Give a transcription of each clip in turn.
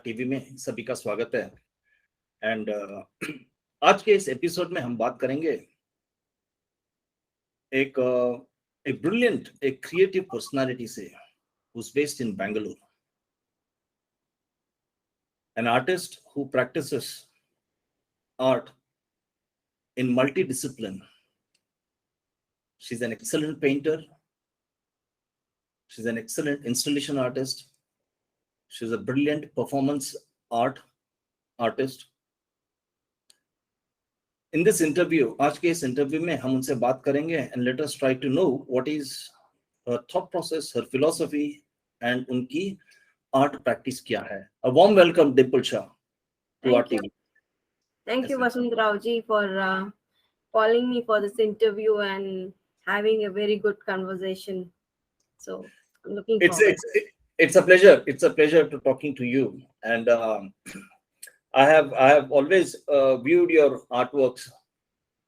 Art TV में सभी का स्वागत है। एंड आज के इस एपिसोड में हम बात करेंगे एक ब्रिलियंट, एक क्रिएटिव पर्सनालिटी से, who's based in Bangalore, an artist who practices art in multidiscipline. She's an excellent painter. She's an excellent installation artist. She's a brilliant performance art artist. In this interview, आज के इस interview में हम उनसे बात करेंगे and let us try to know what is her thought process, her philosophy and उनकी art practice क्या है. A warm welcome, Dimple Shah, to our TV. Thank you, Vasant Raoji, for calling me for this interview and having a very good conversation. So I'm looking forward. It's a pleasure. It's a pleasure to talking to you. And I have always viewed your artworks,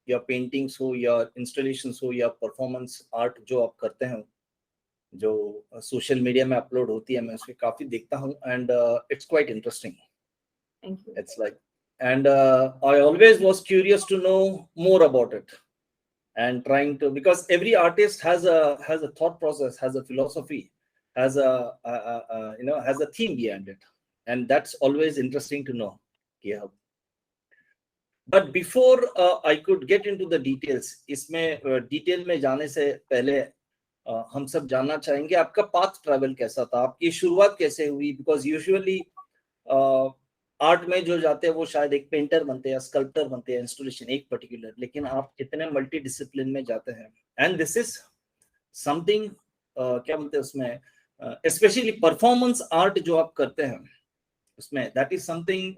your paintings हो, your installations हो, या performance art जो आप करते हैं, जो social media में upload होती है, मैं उसमें काफी देखता हूँ, and it's quite interesting. Thank you. It's like, and I always was curious to know more about it, and trying to, because every artist has a thought process, has a philosophy, has has a theme behind it, and that's always interesting to know. Yeah. But before I could get into the details, इसमें detail में जाने से पहले हम सब जानना चाहेंगे आपका पाथ ट्रैवल कैसा था, आपकी शुरुआत कैसे हुई, बिकॉज यूजुअली आर्ट में जो जाते हैं वो शायद एक पेंटर बनते हैं, स्कल्प्टर बनते हैं, इंस्टॉलेशन एक पर्टिकुलर, लेकिन आप कितने मल्टी डिसिप्लिन में जाते हैं, एंड दिस इज समथिंग क्या बोलते हैं उसमें, स्पेशली परफॉर्मेंस आर्ट जो आप करते हैं उसमें, that is something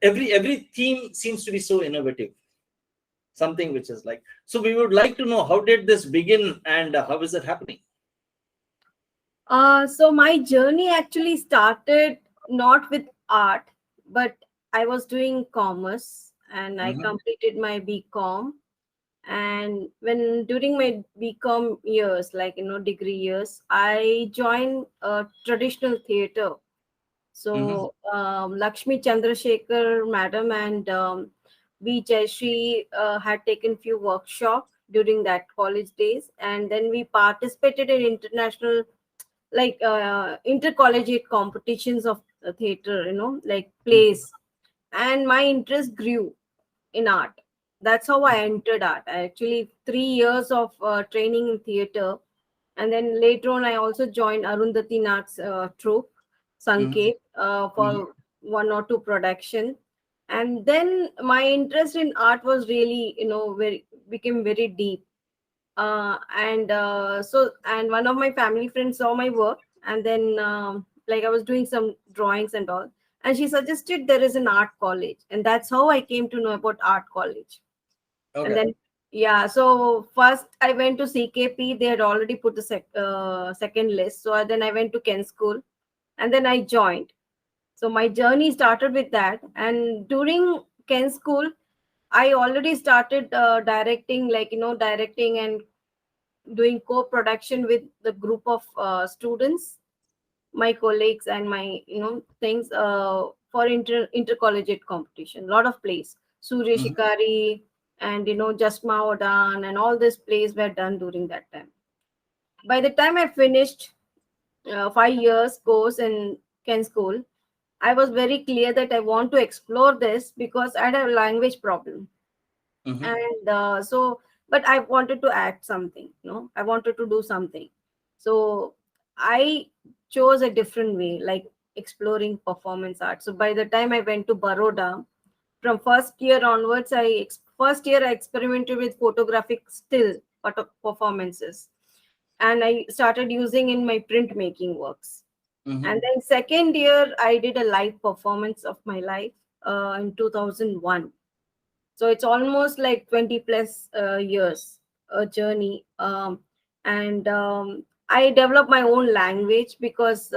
every theme seems to be so innovative, something which is like, so we would like to know how did this begin and how is it happening? So my journey actually started not with art, but I was doing commerce and I completed my BCom. And when during my BCom years, like degree years, I joined traditional theater. So Lakshmi Chandrasekhar madam and V. Jayashree had taken few workshops during that college days, and then we participated in international, like intercollegiate competitions of theater, like plays, and my interest grew in art. That's how I entered art. I actually 3 years of training in theater, and then later on I also joined Arundhati Nath's troupe Sanket for one or two production, and then my interest in art was really became very deep. And one of my family friends saw my work, and then like I was doing some drawings and all, and she suggested there is an art college, and that's how I came to know about art college. Okay. And then so first I went to CKP. They had already put the second list, so then I went to Ken School, and then I joined. So my journey started with that, and during Ken School I already started directing, directing and doing co-production with the group of students, my colleagues, and my things for intercollegiate competition. Lot of plays, Surya Shikari and Jasma Odan, and all these plays were done during that time. By the time I finished 5 years course in Ken School, I was very clear that I want to explore this because I had a language problem. And but I wanted to act something, I wanted to do something. So I chose a different way, like exploring performance art. So by the time I went to Baroda, from first year onwards, first year I experimented with photographic still performances, and I started using in my printmaking works. And then second year I did a live performance of my life in 2001. So it's almost like 20 plus years a journey. And I developed my own language because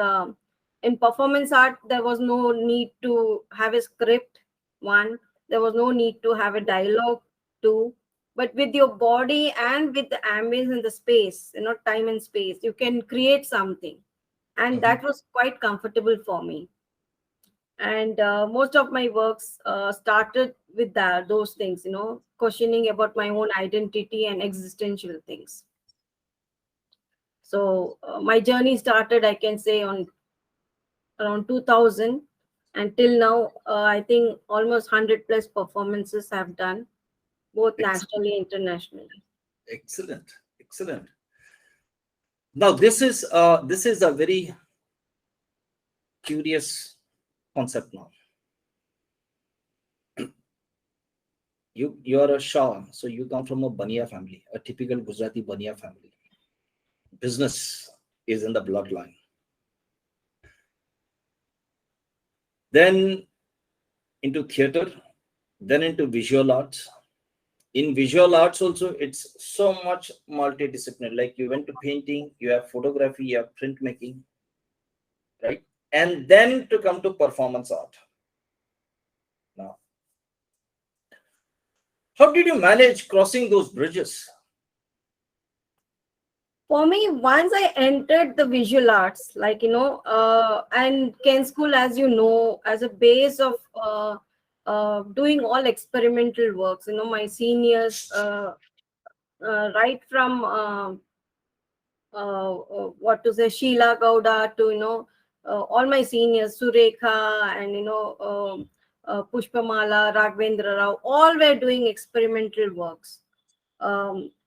in performance art there was no need to have a script. One, there was no need to have a dialogue. Two, but with your body and with the ambience and the space, time and space, you can create something, and that was quite comfortable for me. And most of my works started with those things, questioning about my own identity and existential things. So my journey started, I can say, on around 2000, and till now, I think almost 100 plus performances have done, both Excellent. nationally, internationally. Excellent. Excellent. Now, this is a very curious concept now. You are a Shah, so you come from a Baniya family, a typical Gujarati Baniya family. Business is in the bloodline. Then into theater, then into visual arts. In visual arts also, it's so much multidisciplinary. Like you went to painting, you have photography, you have printmaking, right? And then to come to performance art. Now, how did you manage crossing those bridges? For me, once I entered the visual arts, like, and Ken School, as you know, as a base of doing all experimental works, my seniors, right from what to say, Sheila Gowda to, all my seniors, Surekha and, Pushpamala, Raghavendra Rao, all were doing experimental works.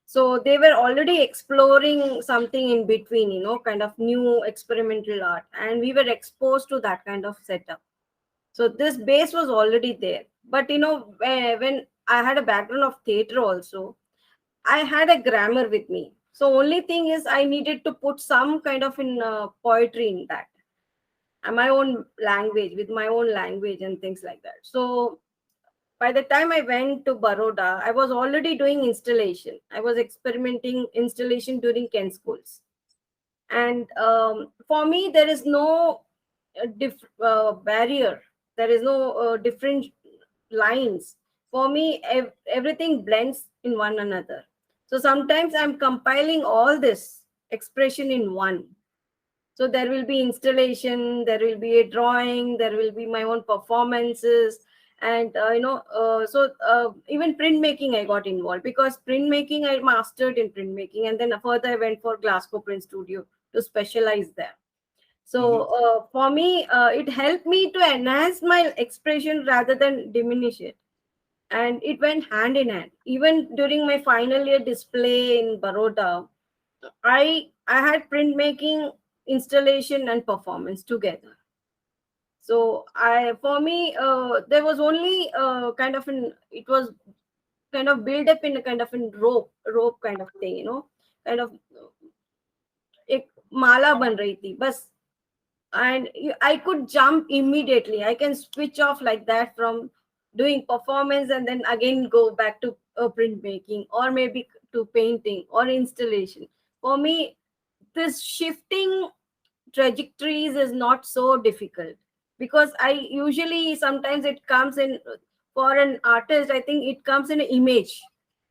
So they were already exploring something in between, kind of new experimental art, and we were exposed to that kind of setup. So this base was already there. But when I had a background of theater also, I had a grammar with me. So only thing is I needed to put some kind of in poetry in that, and my own language, with my own language and things like that. So by the time I went to Baroda, I was already doing installation. I was experimenting installation during Ken schools. And for me, there is no barrier. There is no different lines. For me, everything blends in one another. So sometimes I'm compiling all this expression in one. So there will be installation, there will be a drawing, there will be my own performances, and even printmaking I got involved, because printmaking I mastered in printmaking, and then further I went for Glasgow Print Studio to specialize there. So Mhm. for me, it helped me to enhance my expression rather than diminish it, and it went hand in hand. Even during my final year display in Baroda, I had printmaking, installation, and performance together. So I for me, there was only kind of an it was kind of build up in a kind of in rope kind of thing, kind of एक माला बन रही थी बस. And I could jump immediately. I can switch off like that from doing performance and then again go back to printmaking, or maybe to painting or installation. For me, this shifting trajectories is not so difficult, because I usually sometimes it comes in for an artist. I think it comes in an image,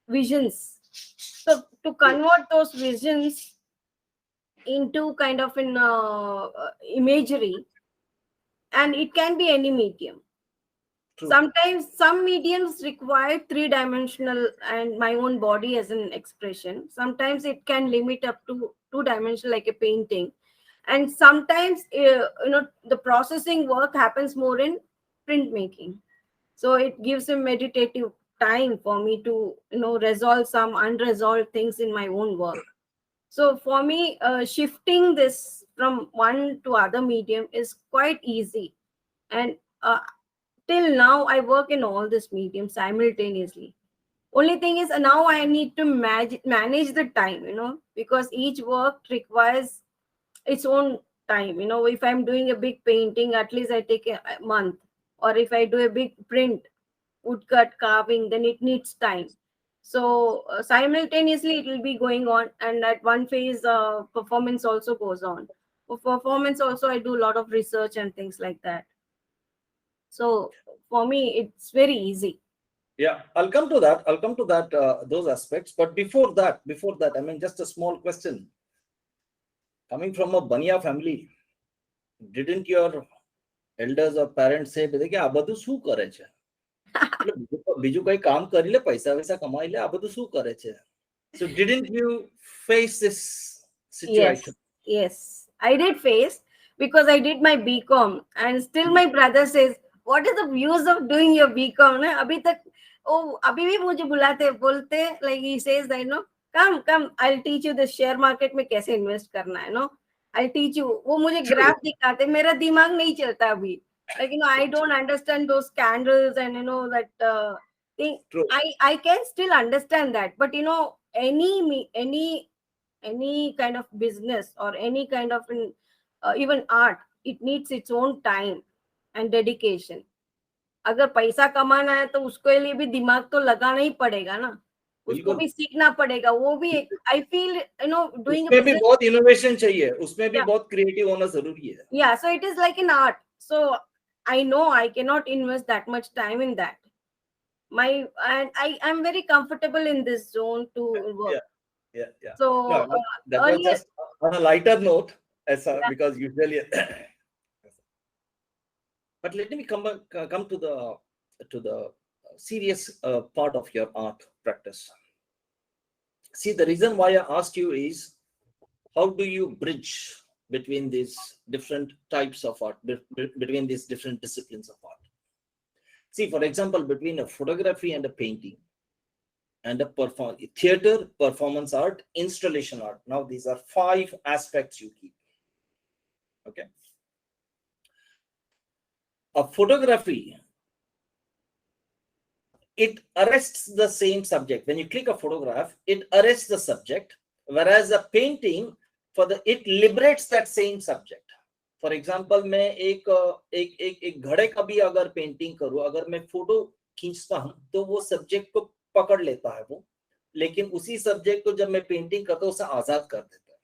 visions. So to convert those visions into kind of an imagery, and it can be any medium. True. Sometimes some mediums require three-dimensional and my own body as an expression. Sometimes it can limit up to two-dimensional like a painting, and sometimes the processing work happens more in printmaking. So it gives a meditative time for me to resolve some unresolved things in my own work. So for me, shifting this from one to other medium is quite easy. And till now, I work in all this medium simultaneously. Only thing is, now I need to manage the time, because each work requires its own time. If I'm doing a big painting, at least I take a month. Or if I do a big print, woodcut carving, then it needs time. So simultaneously it will be going on, and at one phase performance also goes on. For performance also I do a lot of research and things like that. So for me it's very easy. Yeah, I'll come to that. I'll come to that, those aspects. But before that, I mean, just a small question. Coming from a Baniya family, didn't your elders or parents say કે આ બધું શું કરે છે, એટલે બીજું કઈ કામ કરી લે, પૈસા વૈસા કમાઈ લે, આ બધું શું કરે છે? So didn't you face this situation? Yes, I did face, because I did my BCom, and still my brother says, what is the use of doing your BCom? ना अभी तक अभी भी मुझे बोलते, like he says that, come I'll teach you the share market में कैसे invest करना है, I'll teach you. वो मुझे ग्राफ दिखाते, मेरा दिमाग नहीं चलता अभी, like I don't understand those candles and that thing. True. I can still understand that, but any kind of business or any kind of even art, it needs its own time and dedication. अगर पैसा कमाना है तो उसके लिए भी दिमाग तो लगाना ही पड़ेगा ना, उसको भी सीखना पड़ेगा, वो भी एक, आई फील डूइंग उसमें भी बहुत इनोवेशन चाहिए, उसमें भी बहुत क्रिएटिव होना जरूरी है. Yeah, so it is like an art. So I know I cannot invest that much time in that. And I'm very comfortable in this zone to work. Yeah. So No, that was earlier, just on a lighter note, because usually. But let me come to the serious part of your art practice. See, the reason why I asked you is, how do you bridge between these different types of art, between these different disciplines of art? See, for example, between a photography and a painting, and a theater, performance art, installation art. Now, these are 5 aspects you keep. Okay. A photography, it arrests the same subject. When you click a photograph, it arrests the subject, whereas a painting, it liberates that same subject. For example, मैं एक घड़े का भी अगर painting करूं, अगर मैं photo खींचता हूं तो वो सब्जेक्ट को पकड़ लेता है वो, लेकिन उसी सब्जेक्ट को जब मैं पेंटिंग करता हूं उसे आजाद कर देता है.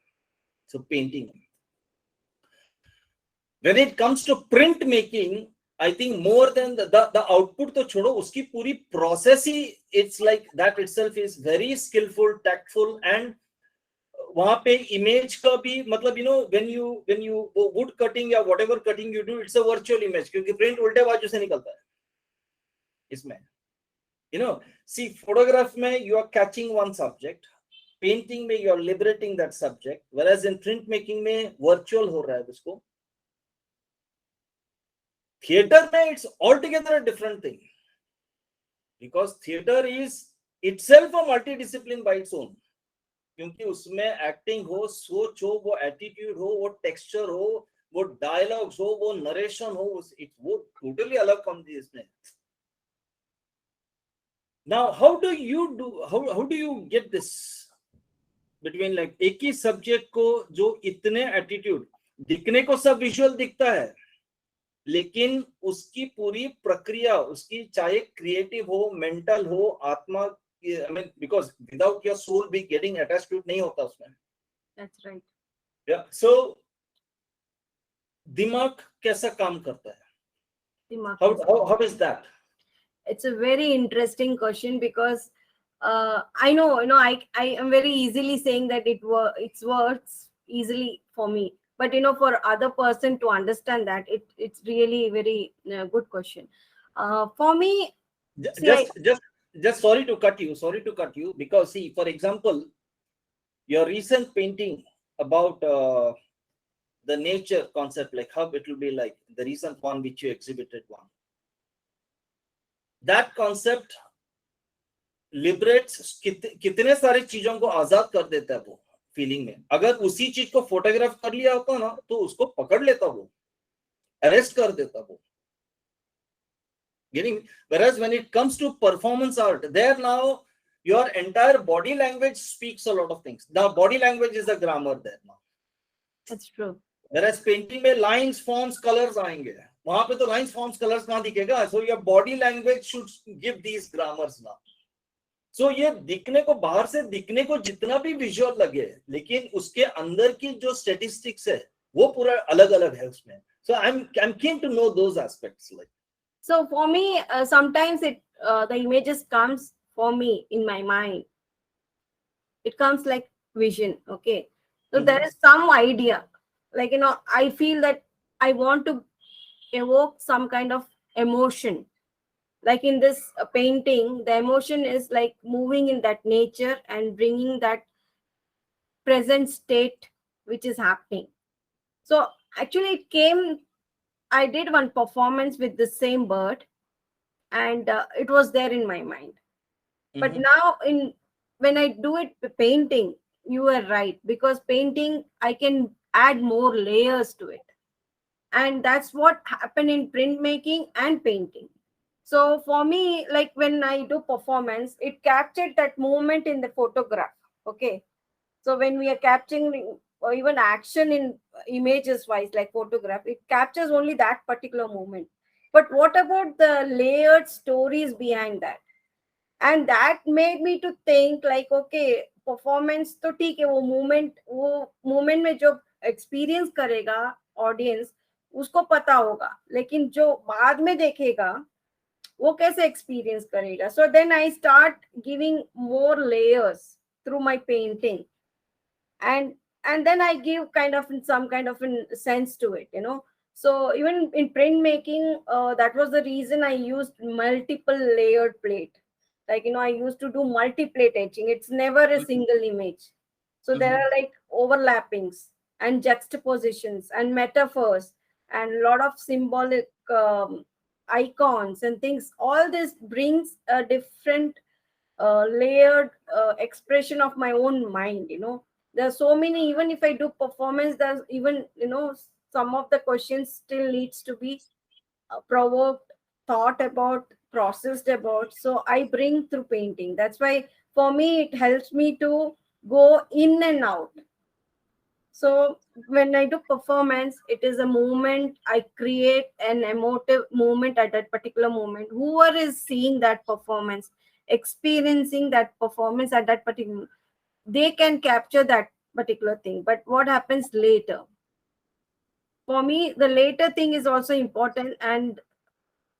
So painting. When it comes to print making, I think more than the output तो छोड़ो, उसकी पूरी process he, it's like that itself is very skillful, tactful, and वहां पे इमेज का भी मतलब when you wood cutting या whatever cutting you do, it's a virtual image, क्योंकि print उल्टे बाजू से निकलता है इसमें. See, photograph में you are catching one subject, painting में you are liberating that subject, whereas in print making में virtual हो रहा है उसको. Theater में it's altogether a different thing, because theater is itself a multidiscipline by its own. क्योंकि उसमें acting हो, सोच हो, वो एटीट्यूड हो, वो टेक्सचर हो, वो डायलॉग्स हो, वो नरेशन हो, वो टोटली अलग कम थी इसमें. Now, how do you get this between, like, एक ही सब्जेक्ट को जो इतने एटीट्यूड, दिखने को सब विजुअल दिखता है, लेकिन उसकी पूरी प्रक्रिया, उसकी चाहे क्रिएटिव हो, मेंटल हो, आत्मा, I mean, because without your soul be getting attached to it, नहीं होता उसमें. That's right. Yeah. So, दिमाग कैसा काम करता है? How is that? It's a very interesting question, because I know, I am very easily saying that it works easily for me, but for other person to understand that, it's really very good question. For me, just sorry to cut you, because see, for example, your recent painting about the nature concept, like how it will be, like the recent one which you exhibited one, that concept liberates कितने सारे चीजों को आजाद कर देता है वो feeling में. अगर उसी चीज को फोटोग्राफ कर लिया होता ना, तो उसको पकड़ लेता वो, अरेस्ट कर देता वो. Whereas when it comes to performance art, there now your entire body language speaks a lot of things. Now body language is a grammar there now. That's true. Whereas painting में lines, forms, colors आएंगे, वहां पे तो lines, forms, colors कहाँ दिखेगा. So your body language should give these grammars now. So ये दिखने को, बाहर से दिखने को जितना भी विजुअल लगे, लेकिन उसके अंदर की जो स्टैटिस्टिक्स है वो पूरा अलग अलग है उसमें. So I'm keen to know those aspects. Like, so for me, sometimes the images comes for me in my mind. It comes like vision. Okay. So there is some idea, like, I feel that I want to evoke some kind of emotion. Like in this painting, the emotion is like moving in that nature and bringing that present state which is happening. So actually it came, I did one performance with the same bird, and it was there in my mind. But Mm-hmm. now in, when I do it painting, you are right, because painting I can add more layers to it. And that's what happened in printmaking and painting. So for me, like when I do performance, it captured that moment in the photograph. Okay, so when we are capturing or even action in images wise, like photograph, it captures only that particular moment. But what about the layered stories behind that? And that made me to think like, okay, performance तो ठीक है, वो moment में जो experience करेगा audience, उसको पता होगा, लेकिन जो बाद में देखेगा वो कैसे experience करेगा. So then I start giving more layers through my painting. And then I give kind of some kind of a sense to it, you know. So even in printmaking, that was the reason I used multiple layered plate. Like, you know, I used to do multi-plate etching. It's never a single image. So there Mm-hmm. are like overlappings and juxtapositions and metaphors and a lot of symbolic icons and things. All this brings a different layered expression of my own mind, you know. There are so many, even if I do performance, there's even, you know, some of the questions still needs to be provoked, thought about, processed about. So I bring through painting. That's why for me it helps me to go in and out. So when I do performance, it is a moment, I create an emotive moment at that particular moment. Whoever is seeing that performance, experiencing that performance at that particular, they can capture that particular thing. But what happens later? For me, the later thing is also important, and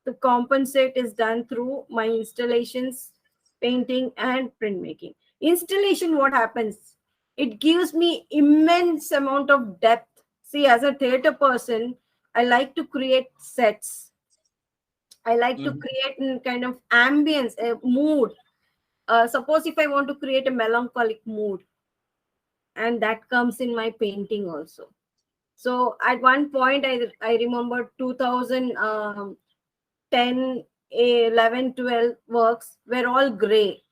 the compensate is done through my installations, painting, and printmaking. Installation, what happens? It gives me immense amount of depth. See, as a theater person, I like to create sets. I like to Mm-hmm. create a kind of ambience, a mood. Suppose if I want to create a melancholic mood, and that comes in my painting also. So at one point, I remember 2010, 11, 12 works were all gray,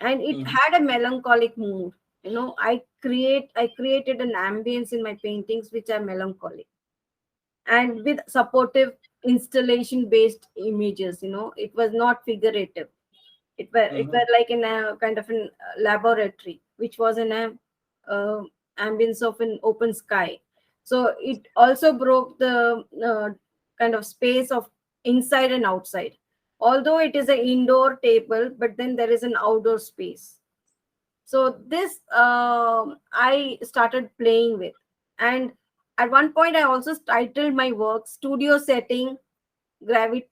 and it Mm-hmm. had a melancholic mood. You know, I created an ambience in my paintings which are melancholic and with supportive installation based images. You know, it was not figurative. It were like in a kind of an laboratory which was in a uh, ambience of an open sky. So it also broke the kind of space of inside and outside. Although it is an indoor table, but then there is an outdoor space. So this I started playing with. And at one point I also titled my work studio setting gravi-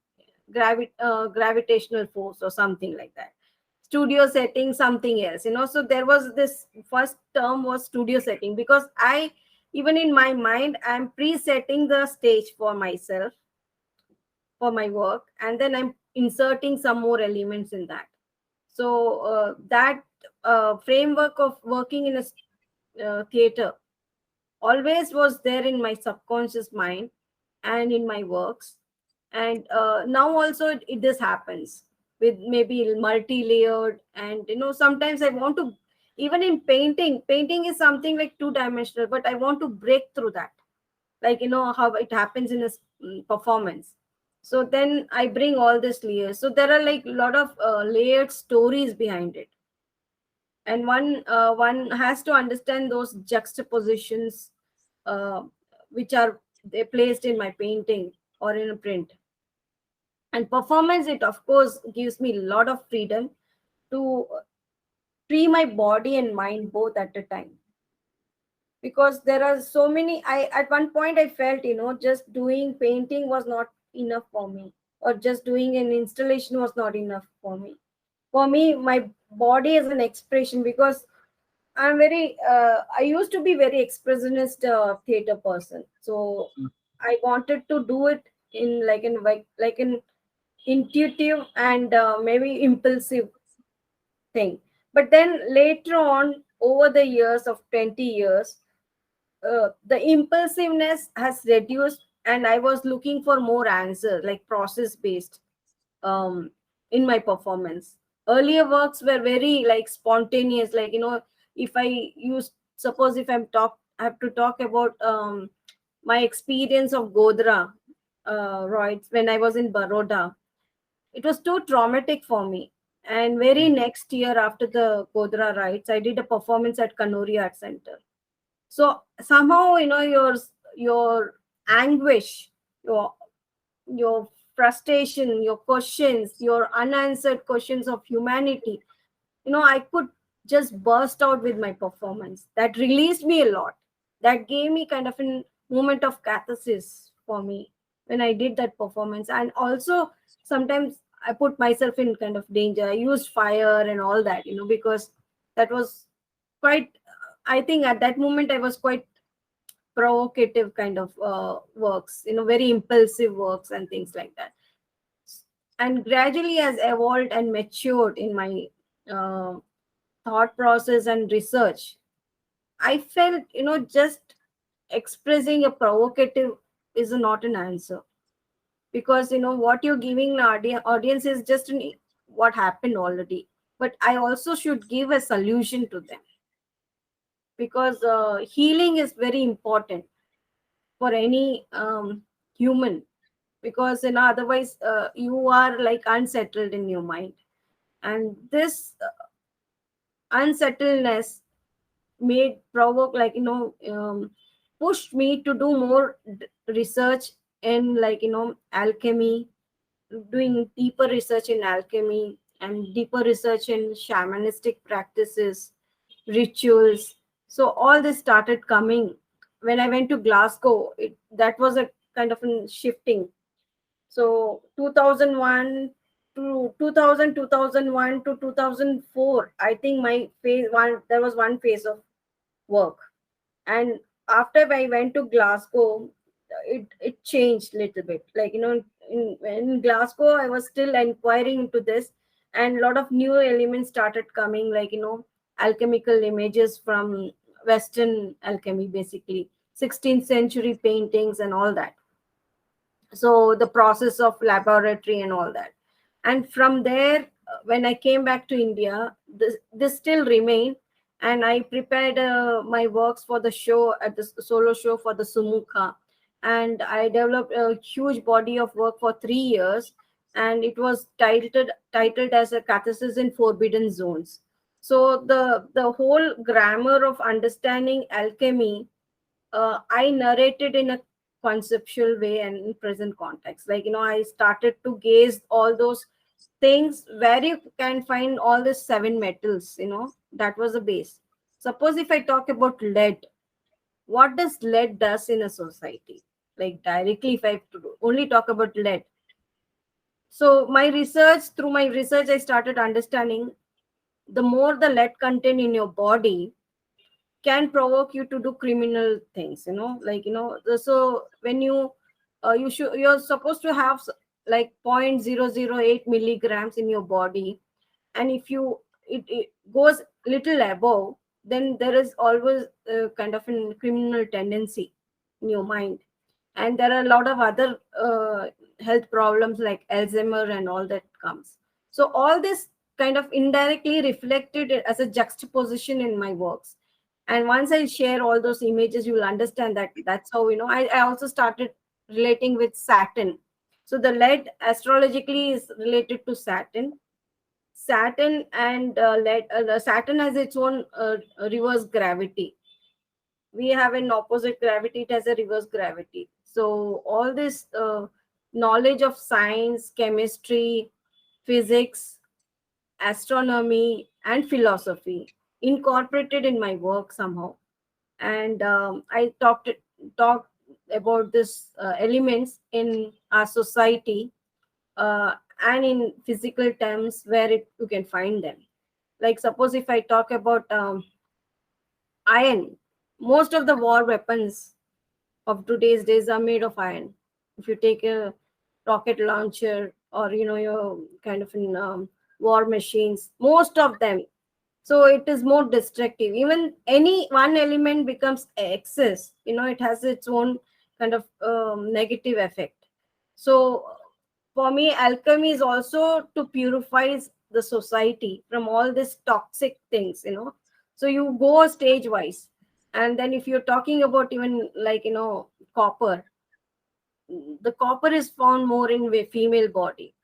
gravitational force or something like that. Studio setting something else, you know. So there was this first term was studio setting, because I, even in my mind, I'm presetting the stage for myself, for my work, and then I'm inserting some more elements in that. So that framework of working in a theater always was there in my subconscious mind and in my works. And now also this happens with maybe multi-layered. And you know, sometimes I want to, even in painting is something like two dimensional, but I want to break through that, like, you know, how it happens in a performance. So then I bring all these layers. So there are like a lot of layered stories behind it. And one has to understand those juxtapositions, uh, which are they placed in my painting or in a print. And performance, it of course gives me a lot of freedom to free my body and mind both at a time, because there are so many. I At one point I felt, you know, just doing painting was not enough for me, or just doing an installation was not enough for me. For me, my body is an expression, because I'm very I used to be very expressionist theater person. So I wanted to do it like an intuitive and maybe impulsive thing. But then later on, over the years of 20 years, the impulsiveness has reduced, and I was looking for more answer, like process based, um, in my performance. Earlier works were very like spontaneous, like if I use, suppose if I have to talk about my experience of Godra rights when I was in Baroda. It was too traumatic for me. And very next year after the Godra rights, I did a performance at Kanuri Art Center. So somehow, your anguish, your your frustration, your questions, your unanswered questions of humanity, I could just burst out with my performance. That released me a lot. That gave me kind of a moment of catharsis for me when I did that performance. And also sometimes I put myself in kind of danger. I used fire and all that, because that was quite, I think at that moment I was quite provocative kind of works, very impulsive works and things like that. And gradually has evolved and matured in my uh, thought process and research. I felt, just expressing a provocative is not an answer, because what you're giving the audience is just what happened already. But I also should give a solution to them, because healing is very important for any human, because otherwise you are like unsettled in your mind, and this unsettledness made provoke like pushed me to do more research in like alchemy, doing deeper research in alchemy and deeper research in shamanistic practices, rituals. So all this started coming when I went to Glasgow. That was a kind of a shifting. So 2001 to 2000, 2001 to 2004, I think my phase one, there was one phase of work. And after I went to Glasgow, it changed a little bit. Like, in Glasgow, I was still inquiring into this, and a lot of new elements started coming, like, alchemical images from Western alchemy, basically 16th century paintings and all that. So the process of laboratory and all that. And from there, when I came back to India, this still remained, and I prepared my works for the show, at the solo show for the Sumukha. And I developed a huge body of work for 3 years, and it was titled as a catharsis in forbidden zones. So the whole grammar of understanding alchemy, I narrated in a conceptual way and in present context. Like, I started to gaze all those things where you can find all the seven metals, that was the base. Suppose if I talk about lead, what does lead does in a society? Like directly, if I have to only talk about lead. So through my research, I started understanding the more the lead content in your body can provoke you to do criminal things, like so when you're supposed to have like 0.008 milligrams in your body, and if it goes little above, then there is always a kind of a criminal tendency in your mind. And there are a lot of other health problems like Alzheimer and all that comes. So all this kind of indirectly reflected as a juxtaposition in my works. And once I share all those images, you will understand that that's how, I also started relating with Saturn. So the lead astrologically is related to Saturn. And the Saturn has its own reverse gravity. We have an opposite gravity, it has a reverse gravity. So all this knowledge of science, chemistry, physics, astronomy and philosophy incorporated in my work somehow. And I talked about this elements in our society, and in physical terms where you can find them. Like suppose if I talk about iron, most of the war weapons of today's days are made of iron. If you take rocket launcher, or your kind of in war machines, most of them. So it is more destructive. Even any one element becomes excess, it has its own kind of negative effect. So for me, alchemy is also to purify the society from all these toxic things. So you go stage wise. And then if you're talking about even like copper, the copper is found more in the female body,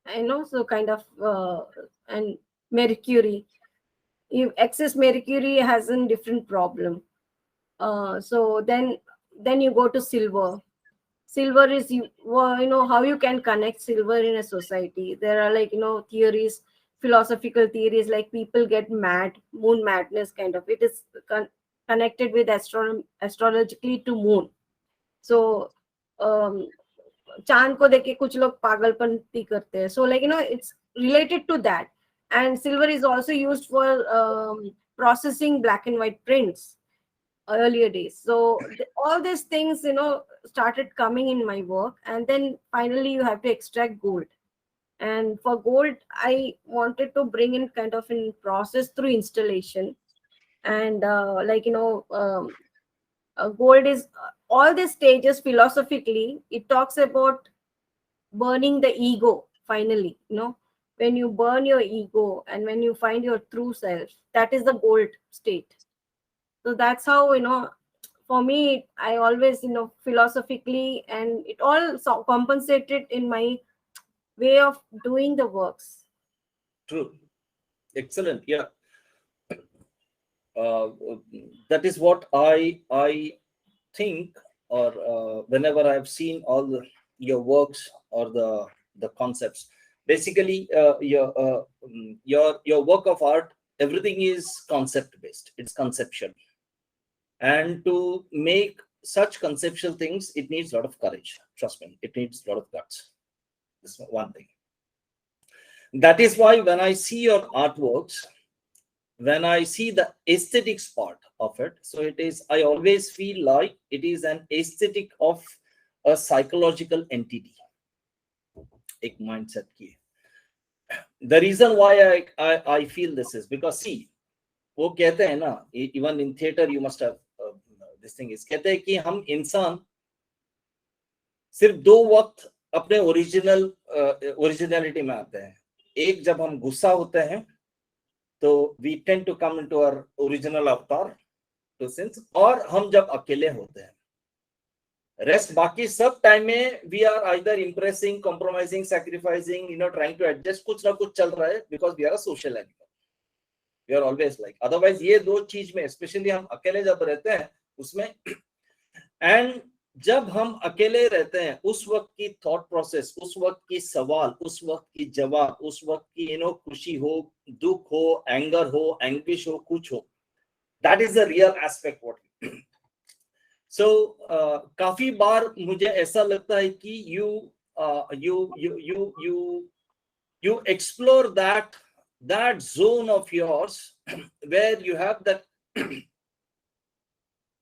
so kind of and mercury, if excess mercury has a different problem. So then you go to silver. Silver is how you can connect silver in a society. There are like theories, philosophical theories, like people get mad, moon madness kind of. It is connected with astrologically to moon. So चांद को देख के कुछ लोग पागलपंती करते हैं. So like it's related to that. And silver is also used for processing black and white prints earlier days. So all these things started coming in my work. And then finally you have to extract gold. And for gold, I wanted to bring in kind of in process through installation. And gold is all these stages. Philosophically, it talks about burning the ego. Finally, when you burn your ego and when you find your true self, that is the gold state. So that's how for me, I always philosophically, and it all compensated in my way of doing the works. True. Excellent. Yeah. That is what I think, or whenever I've seen all your works or the concepts. Basically, your work of art, everything is concept based. It's conceptual, and to make such conceptual things, it needs a lot of courage. Trust me, it needs a lot of guts. This is one thing. That is why when I see your artworks, when I see the aesthetics part of it, so it is, I always feel like it is an aesthetic of a psychological entity, एक mindset की. The reason why I feel this is because, see, वो कहते हैं ना, even in theater you must have this thing is, कहते हैं कि हम इंसान सिर्फ दो वक्त अपने ओरिजिनलिटी में आते हैं. एक, जब हम गुस्सा होते हैं तो we tend to come into our original avatar to sense, और हम जब अकेले होते हैं. रेस्ट बाकी सब टाइम में we are either impressing, compromising, sacrificing, trying to adjust. कुछ ना कुछ चल रहा है because we are a social animal. We are always like. Otherwise ये दो चीज में, especially हम अकेले जब रहते हैं उसमें, and जब हम अकेले रहते हैं उस वक्त की थॉट प्रोसेस, उस वक्त की सवाल, उस वक्त की जवाब, उस वक्त की खुशी हो, दुख हो, एंगर हो, एंग्विश हो, कुछ हो, that is the real aspect what. So काफी बार मुझे ऐसा लगता है कि you explore that zone of yours where you have that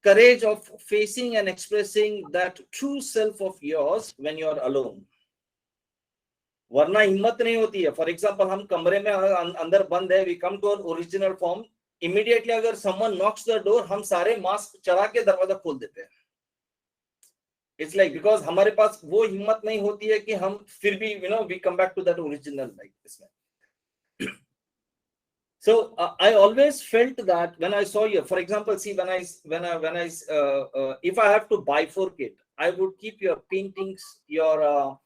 courage of facing and expressing that true self of yours when you are alone. वरना हिम्मत नहीं होती है. फॉर एग्जाम्पल, हम कमरे में अंदर बंद है, we come to our original form, immediately अगर समवन नॉक्स द डोर, हम सारे मास्क चढ़ा के दरवाजा खोल देते हैं. इट्स लाइक बिकॉज हमारे पास वो हिम्मत नहीं होती है कि हम फिर भी we come back to that original like this. So I always felt that when I saw you, for example, see, if I have to bifurcate, I would keep your paintings, your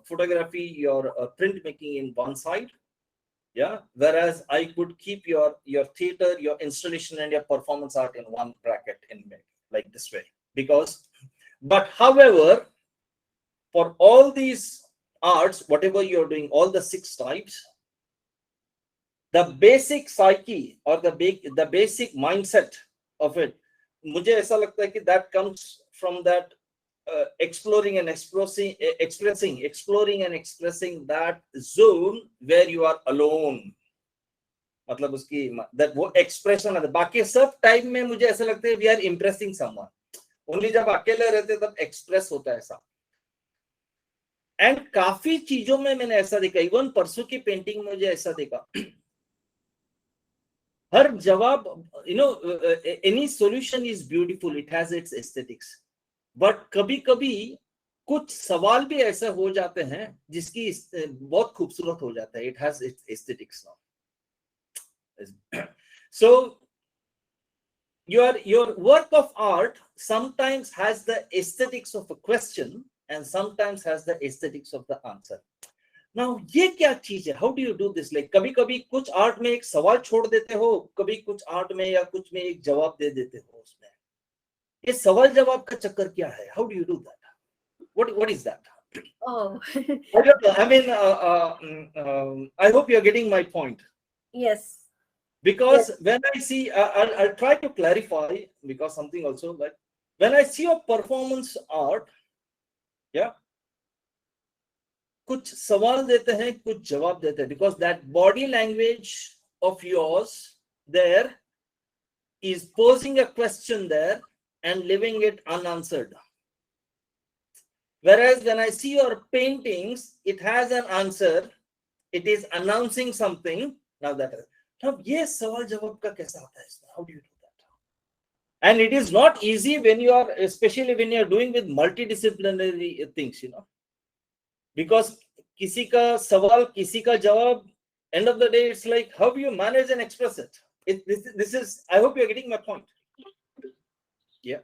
photography, your printmaking in one side, yeah. Whereas I could keep your theater, your installation, and your performance art in one bracket in like this way. But however, for all these arts, whatever you're doing, all the 6 types, the basic psyche or the basic mindset of it, मुझे ऐसा लगता है कि that comes from that exploring and expressing that zone where you are alone. मतलब उसकी that वो expression है. बाकी सब टाइम में मुझे ऐसा लगता है we are impressing someone. Only जब अकेले रहते तब express होता है ऐसा. एंड काफी चीजों में मैंने ऐसा देखा, इवन परसों की पेंटिंग में मुझे ऐसा देखा, हर जवाब, you know, any solution is beautiful, it has its aesthetics, but कभी कभी कुछ सवाल भी ऐसे हो जाते हैं जिसकी बहुत खूबसूरत हो जाता है, it has its aesthetics now. So your work of art sometimes has the aesthetics of a question and sometimes has the aesthetics of the answer. Now ये क्या चीज है, how do you do this? Like कभी कभी कुछ art में एक सवाल छोड़ देते हो, कभी कुछ आर्ट में या कुछ में एक जवाब दे देते हो, उसमें ये सवाल जवाब का चक्कर क्या है? How do you do that? What is that? Oh. I don't know. I mean, I hope you're getting my point. Yes. Because when I see, I'll try to clarify, because something also, like when I see a performance art, yeah, कुछ सवाल देते हैं, कुछ जवाब देते हैं, because that body language of yours there is posing a question there and leaving it unanswered. Whereas when I see your paintings, it has an answer, it is announcing something. Now ये सवाल जवाब का कैसा आता है इसमें? How do you do that? And it is not easy when you are, especially when you are doing with multidisciplinary things, you know, because किसी का सवाल, किसी का जवाब, end of the day, it's like how you manage and express it. This is, I hope you're getting my point. Yeah.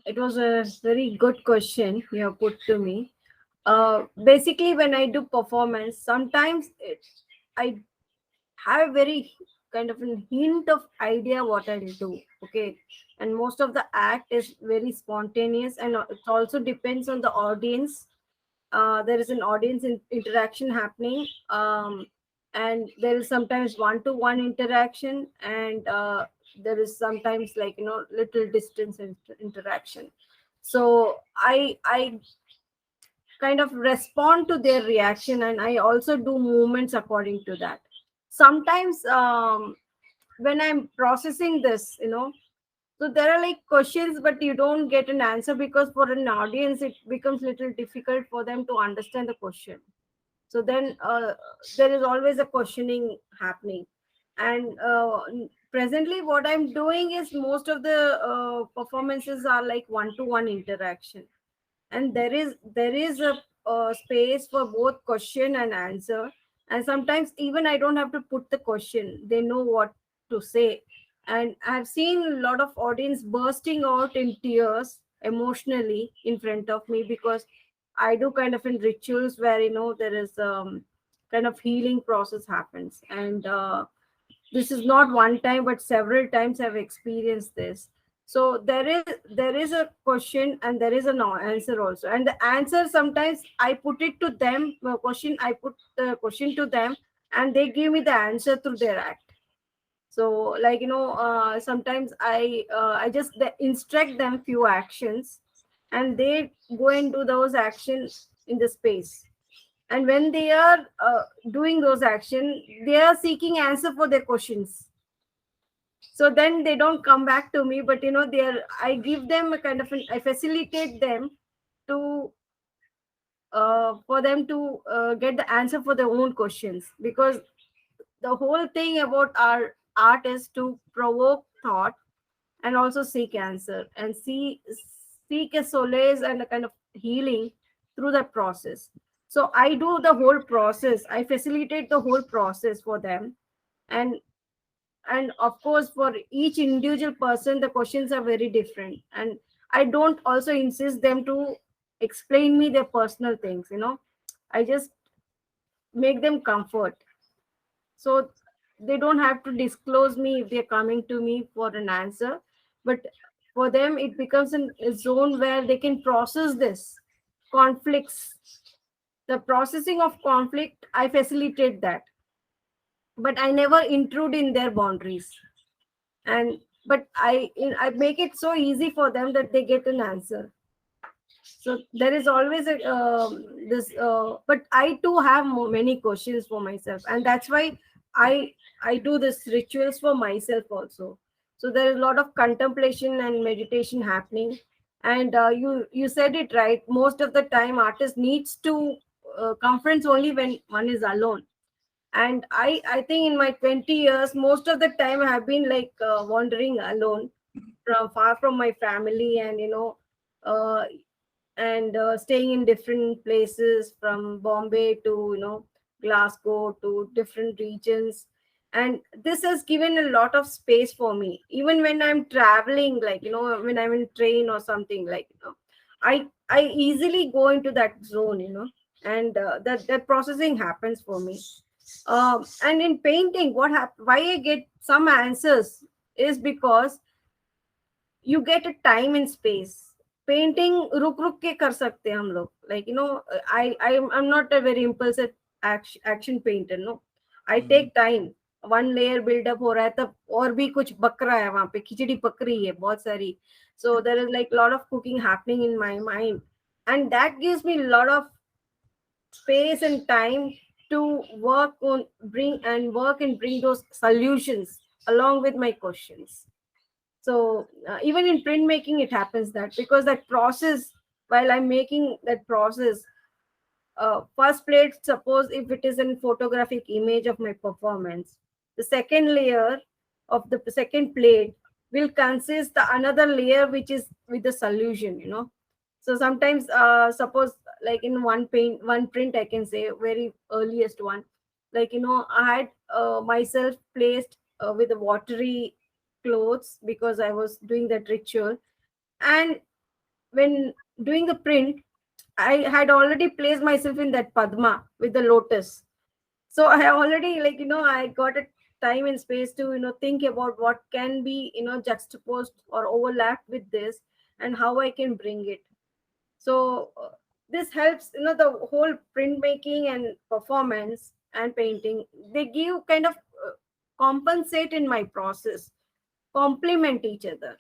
It was a very good question you have put to me. Basically, when I do performance, sometimes I have a very kind of a hint of idea what I'll do. Okay, and most of the act is very spontaneous, and it also depends on the audience. There is an audience interaction happening, and there is sometimes one-to-one interaction, and there is sometimes, like, little distance interaction. So I kind of respond to their reaction, and I also do movements according to that. Sometimes, when I'm processing this, so there are like questions, but you don't get an answer, because for an audience it becomes little difficult for them to understand the question. So then, there is always a questioning happening. And presently what I'm doing is, most of the performances are like one-to-one interaction, and there is a space for both question and answer. And sometimes even I don't have to put the question, they know what to say. And I've seen a lot of audience bursting out in tears emotionally in front of me, because I do kind of in rituals where, there is kind of healing process happens. And this is not one time, but several times I've experienced this. So there is a question, and there is an answer also. And the answer, sometimes I put it to them, question, I put the question to them, and they give me the answer through their act. So, like, sometimes I just instruct them few actions, and they go and do those actions in the space. And when they are doing those actions, they are seeking answer for their questions. So then they don't come back to me, but they are, I give them a kind of I facilitate them to for them to get the answer for their own questions. Because the whole thing about our art is to provoke thought, and also seek answer, and seek a solace and a kind of healing through that process. So I do the whole process, I facilitate the whole process for them. And of course, for each individual person, the questions are very different, and I don't also insist them to explain me their personal things. I just make them comfort, so they don't have to disclose me if they're coming to me for an answer. But for them, it becomes a zone where they can process this conflicts. The processing of conflict, I facilitate that, but I never intrude in their boundaries. And but I make it so easy for them that they get an answer. So there is always a this but I too have many questions for myself, and that's why I do this rituals for myself also. So there is a lot of contemplation and meditation happening. And you said it right. Most of the time, artist needs to conference only when one is alone. And I think in my 20 years, most of the time I have been like wandering alone, from far from my family, and uh, staying in different places, from Bombay to Glasgow, to different regions. And this has given a lot of space for me. Even when I'm traveling, like when I'm in train or something, like I easily go into that zone, and that processing happens for me. And in painting, why I get some answers is because you get a time and space. Painting रुक रुक के कर सकते हैं हम लोग, like I'm not a very impulsive action painter, no. I take time. One layer build up हो रहा है, तब और भी कुछ बक रहा है, वहां पे खिचड़ी पक रही है बहुत सारी. So there is like a lot of cooking happening in my mind, and that gives me a lot of space and time to work and bring those solutions along with my questions. So even in printmaking it happens, that because that process, while I'm making that process, first plate, suppose if it is a photographic image of my performance, the second layer of the second plate will consist the another layer which is with the solution, so sometimes suppose, like in one print, I can say very earliest one, like I had myself placed with the watery clothes because I was doing that ritual. And when doing the print, I had already placed myself in that Padma with the lotus. So I already, like, I got a time and space to, think about what can be, juxtaposed or overlapped with this, and how I can bring it. So this helps, the whole printmaking and performance and painting, they give kind of compensate in my process, complement each other.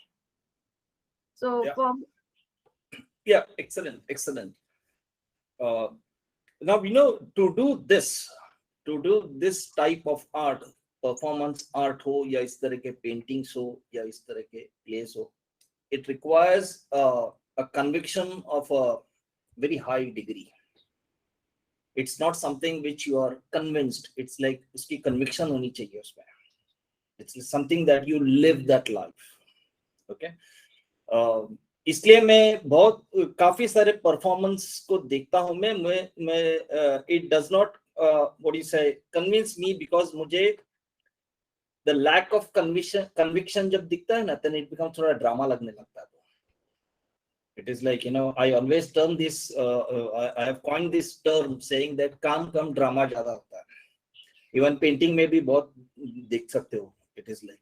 So Yeah, for yeah, excellent, excellent. Uh, Now, to do this type of art, performance art हो या इस तरह के paintings हो या इस तरह के plays हो, it requires a conviction of a very high degree. It's not something which you are convinced. It's like उसकी conviction होनी चाहिए उसमें. It's something that you live that life. Okay. इसलिए मैं बहुत काफी सारे परफॉर्मेंस को देखता हूं. मैं it does not what you से कन्विंस मी, बिकॉज मुझे द लैक ऑफ कन्विक्शन जब दिखता है ना, देन इट बिकम थोड़ा ड्रामा लगने लगता है. It is like I always term this, I have coined this term saying that काम कम ड्रामा ज्यादा होता है. इवन पेंटिंग में भी बहुत देख सकते हो. It is like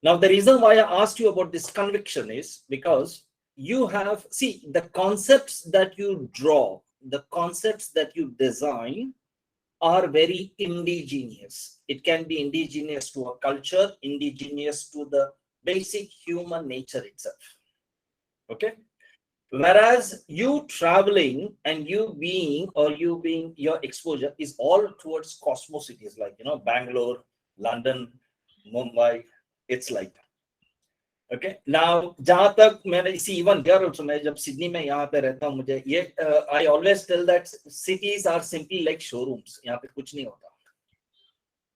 now, the reason why I asked you about this conviction is because you have, see, the concepts that you draw, the concepts that you design are very indigenous. It can be indigenous to a culture, indigenous to the basic human nature itself. Okay. Whereas you traveling and you being your exposure is all towards cosmos cities like, Bangalore, London, Mumbai. It's like, okay. Now, जहां तक मैंने इसी even here also, मैं जब Sydney में यहाँ पे रहता हूँ, मुझे ये I always tell that cities are simply like showrooms. यहाँ पे कुछ नहीं होता.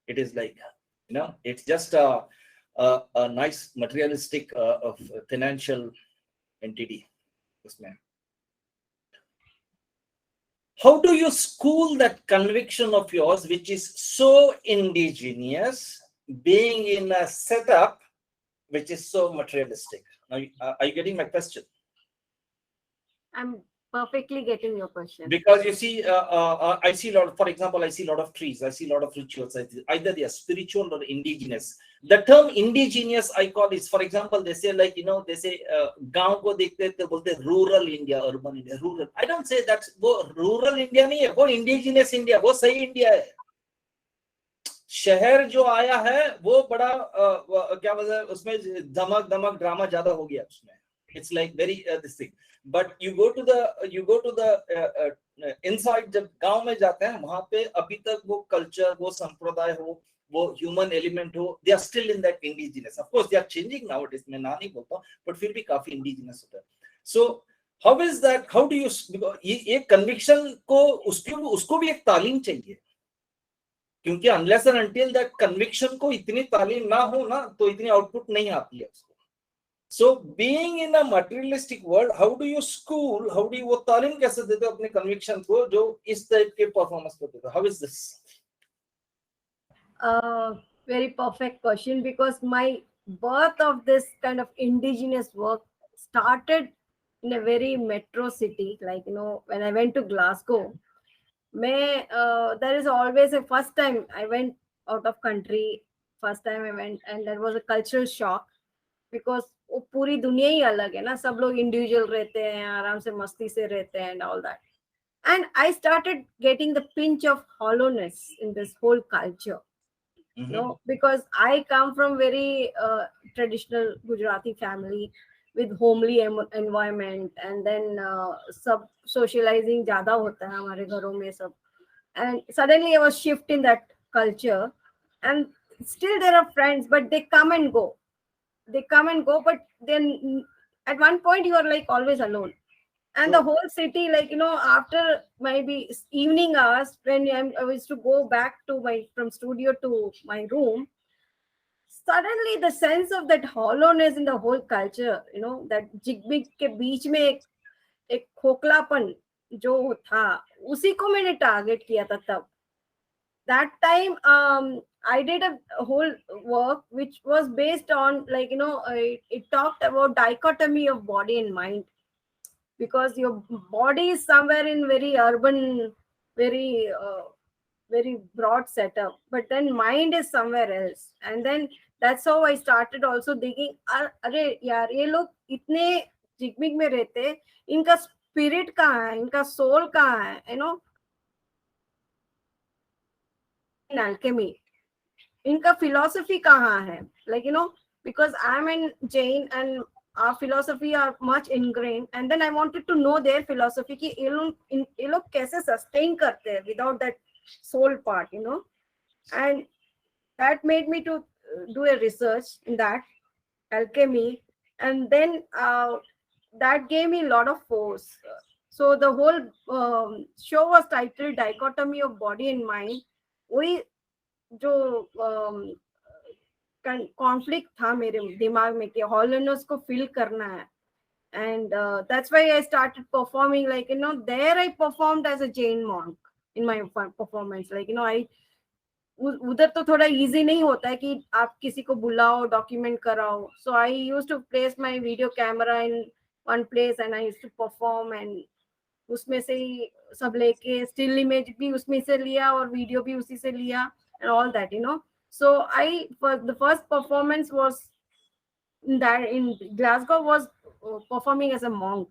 It is like, it's just a nice materialistic of financial entity. उसमें. How do you school that conviction of yours, which is so indigenous, being in a setup which is so materialistic? Now, are you getting my question? I'm perfectly getting your question. Because you see, I see a lot. For example, I see a lot of trees. I see a lot of rituals. Either they are spiritual or indigenous. The term indigenous I call is, for example, they say like, they say गांव को देखते थे बोलते rural India, urban India, rural. I don't say that वो rural India नहीं है, वो indigenous India, वो सही India है. शहर जो आया है वो बड़ा क्या बोलते हैं, उसमें धमक ड्रामा ज्यादा हो गया उसमें. It's like very this thing. But you go to the inside, जब गांव में जाते हैं वहां पे अभी तक वो कल्चर, वो संप्रदाय हो, वो ह्यूमन एलिमेंट हो, they are still in that indigenous. Of course they are changing now it is, मैं ना नहीं बोलता, बट फिर भी काफी इंडिजिनस होता है. So how is that, how do you, ये कन्विक्शन को उसको भी एक तालीम चाहिए, क्योंकि unless and until that conviction को इतनी तालीम ना हो ना, तो इतनी आउटपुट नहीं आती है उसको. So being in a materialistic world, how do you school, how do you, वो तालीम कैसे देते हो अपने कन्विक्शन को जो इस टाइप के परफॉर्मेंस को देते हो? How is this? Very perfect question, because my birth of this kind of indigenous work started in a very metro city. Like, when I went to Glasgow, there is always a first time I went out of country. First time I went, and there was a cultural shock, because वो पूरी दुनिया ही अलग है ना, सब लोग individual रहते हैं, आराम से मस्ती से रहते हैं, and all that. And I started getting the pinch of hollowness in this whole culture. No, because I come from very traditional Gujarati family with homely environment, and then sub socializing ज़्यादा होता है हमारे घरों में सब, and suddenly I was shift in that culture, and still there are friends, but they come and go, but then at one point you are like always alone. And the whole city, like, after maybe evening hours, when I was to go back to my from studio to my room, suddenly the sense of that hollowness in the whole culture, that जिगमिग के बीच में एक खोखलापन जो था, उसी को मैंने target किया था तब. That time I did a whole work which was based on, like, it talked about dichotomy of body and mind, because your body is somewhere in very urban, very very broad setup, but then mind is somewhere else. And then that's how I started also digging. अरे यार, ये लोग इतने जिगमिग में रहते हैं, इनका spirit कहाँ है, इनका सोल कहाँ है, in alchemy, इनका philosophy कहाँ है, like, because I'm in Jain, and our philosophy are much ingrained, and then I wanted to know their philosophy कि ये लोग कैसे sustain करते हैं without that soul part, and that made me to do a research in that alchemy. And then that gave me a lot of force. So the whole show was titled Dichotomy of Body and Mind. वही जो conflict था मेरे दिमाग में कि hollowness को feel करना है. And that's why I started performing, like, there I performed as a Jain monk in my performance. Like, I उधर तो थोड़ा इजी नहीं होता है कि आप किसी को बुलाओ, डॉक्यूमेंट कराओ. So I used to place my video camera in one place, and I used to perform, and उसमें से ही सब लेके स्टिल इमेज भी उसमें से लिया और वीडियो भी उसी से लिया, and all that, so I the first performance was in Glasgow was performing as a monk,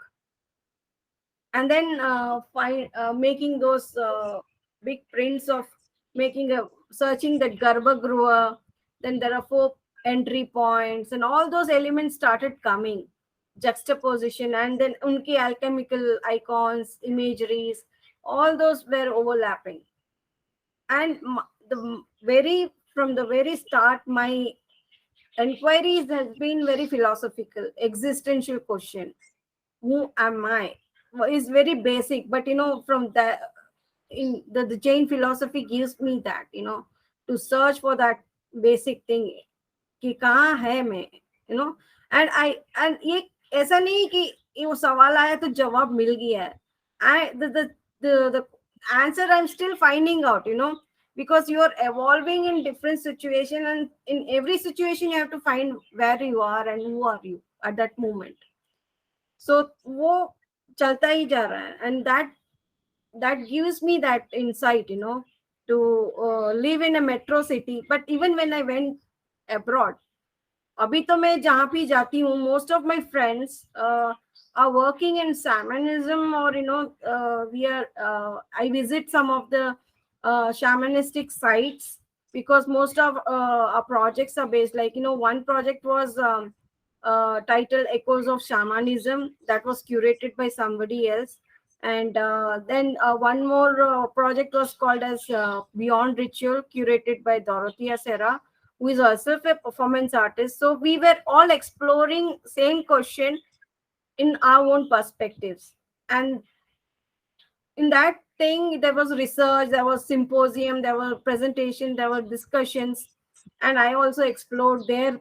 and then making those big prints of searching that Garbhagruha. Then there are 4 entry points, and all those elements started coming, juxtaposition, and then unki alchemical icons, imageries, all those were overlapping. And from the very start, my inquiries has been very philosophical, existential question. Who am I? Is very basic, but from that, in the Jain philosophy gives me that, to search for that basic thing कि कहाँ है मैं, and ये ऐसा नहीं कि ये वो सवाल आया तो जवाब मिल गया है. The answer I'm still finding out, because you are evolving in different situation, and in every situation you have to find where you are and who are you at that moment. So वो चलता ही जा रहा है, and that gives me that insight, to live in a metro city. But even when I went abroad, अभी तो मैं जहाँ भी जाती हूँ, most of my friends are working in shamanism, or I visit some of the shamanistic sites, because most of our projects are based, like, one project was titled Echoes of Shamanism, that was curated by somebody else. And then one more project was called as Beyond Ritual, curated by Dorothea Serra, who is herself a performance artist. So we were all exploring same question in our own perspectives. And in that thing, there was research, there was symposium, there were presentation, there were discussions, and I also explored their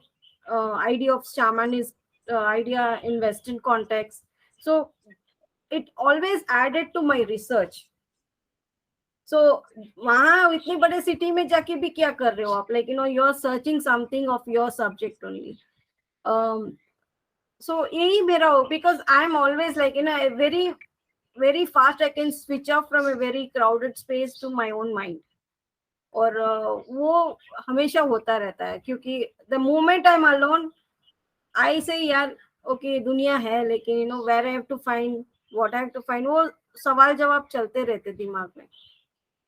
idea of shamanism, idea in Western context. So it always added to my research. So वहाँ इतनी बड़े city में जाके भी क्या कर रहे हो आप, like you are searching something of your subject only. um so यही मेरा हो, because I'm always like a very fast I can switch off from a very crowded space to my own mind. और वो हमेशा होता रहता है, क्योंकि the moment I'm alone I say यार ओके दुनिया है, लेकिन where I have to find, what I have to find, वो सवाल जवाब चलते रहते दिमाग में.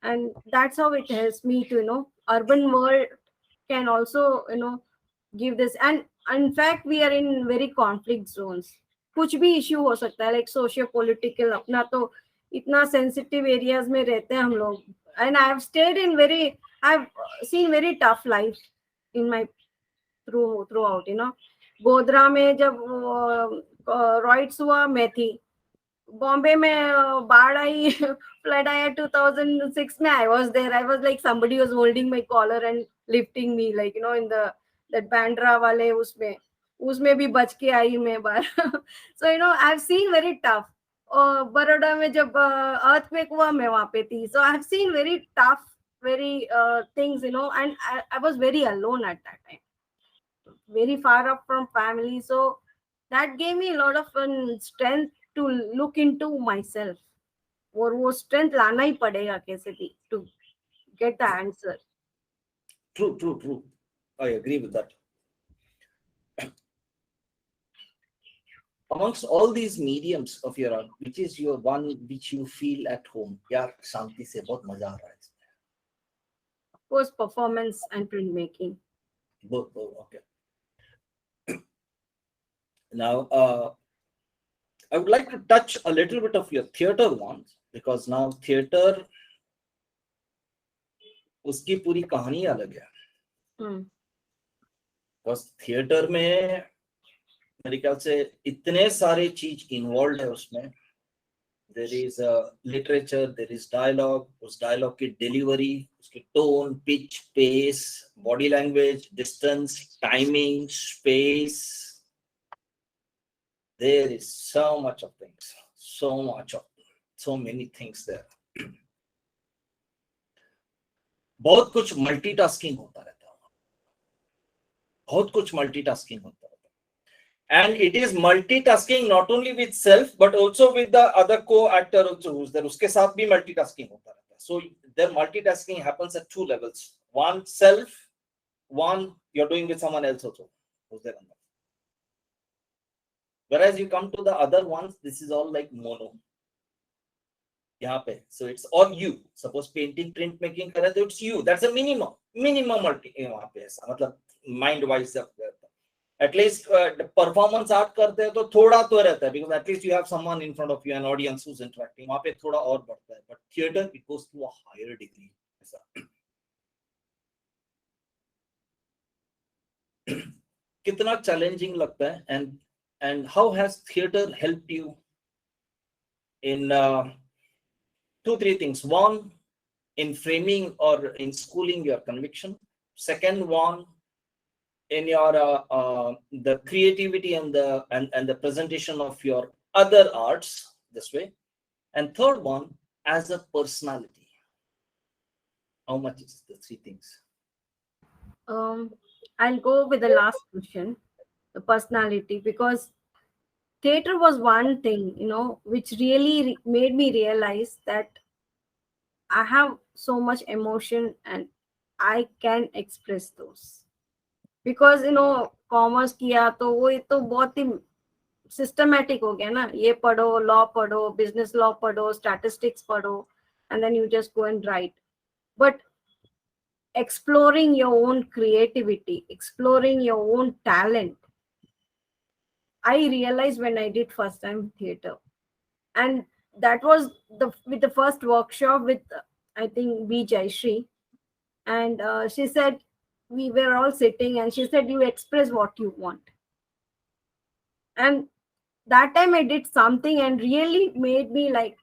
And that's how it helps me to urban world can also give this. And in fact we are in very conflict zones. कुछ भी issue हो सकता है, लाइक सोशियो पॉलिटिकल. अपना तो इतना सेंसिटिव एरियाज में रहते हैं हम लोग. And I have stayed in very, I have seen very tough life in my through out. Godhra में जब रॉइट्स हुआ मैं थी. बॉम्बे में बाढ़ आई, फ्लड आया 2006 में. I was there. I was like somebody was holding my collar and lifting me, like in the that Bandra वाले उसमें भी बच के आई मैं बाहर. So I have seen very tough. और बड़ौदा में जब अर्थक्वेक हुआ मैं वहां पे थी. So I have seen very tough, very things, and I was very alone at that time, very far up from family. So that gave me a lot of strength to look into myself. और वो strength लाना ही पड़ेगा कैसे भी to get the answer. True. I agree with that. Amongst all these mediums of your art, which is your one which you feel at home? यार शांति से बहुत मजा आ रहा है इसमें. Of course, performance and printmaking. Both, okay. Now, I would like to touch a little bit of your theater ones, because now theater, उसकी पूरी कहानी अलग है. Because theater में मेरे ख्याल से इतने सारे चीज इन्वॉल्व है उसमें. There is a literature, there is dialogue, उस dialogue की delivery, उसकी tone, pitch, pace, body language, distance, timing, space. There is so much of things, so many things there. बहुत कुछ मल्टीटास्किंग होता रहता है, बहुत कुछ मल्टीटास्किंग होता रहता है. And it is multitasking not only with self but also with the other co-actor also who's there. उसके साथ भी multitasking होता रहता है. So the multitasking happens at two levels. One self, one you're doing with someone else also who's there. Whereas you come to the other ones, this is all like mono. यहाँ पे, so it's all you. Suppose painting, print making करे तो it's you. That's a minimum multi वहाँ पे ऐसा, मतलब mind wise at least performance art करते हैं तो थोड़ा तो रहता है, because at least you have someone in front of you, an audience who's interacting. वहाँ पे थोड़ा और बढ़ता है. But theater it goes to a higher degree ऐसा. कितना challenging लगता है. And how has theater helped you in 2-3 things? One, in framing or in schooling your conviction. Second one, in your the creativity and the presentation of your other arts this way. And third one, as a personality. How much is the 3 things? I'll go with the last question, the personality, because theater was one thing, which really made me realize that I have so much emotion and I can express those. Because commerce किया तो वो तो बहुत ही systematic हो गया ना. ये पढ़ो, लॉ पढ़ो, बिजनेस लॉ पढ़ो, स्टैटिस्टिक्स पढ़ो, and then you just go and write. But exploring your own creativity, exploring your own talent, I realized when I did first time theater. And that was the first workshop with I think B Jayashree, and she said, we were all sitting, and she said, you express what you want. And that time I did something and really made me like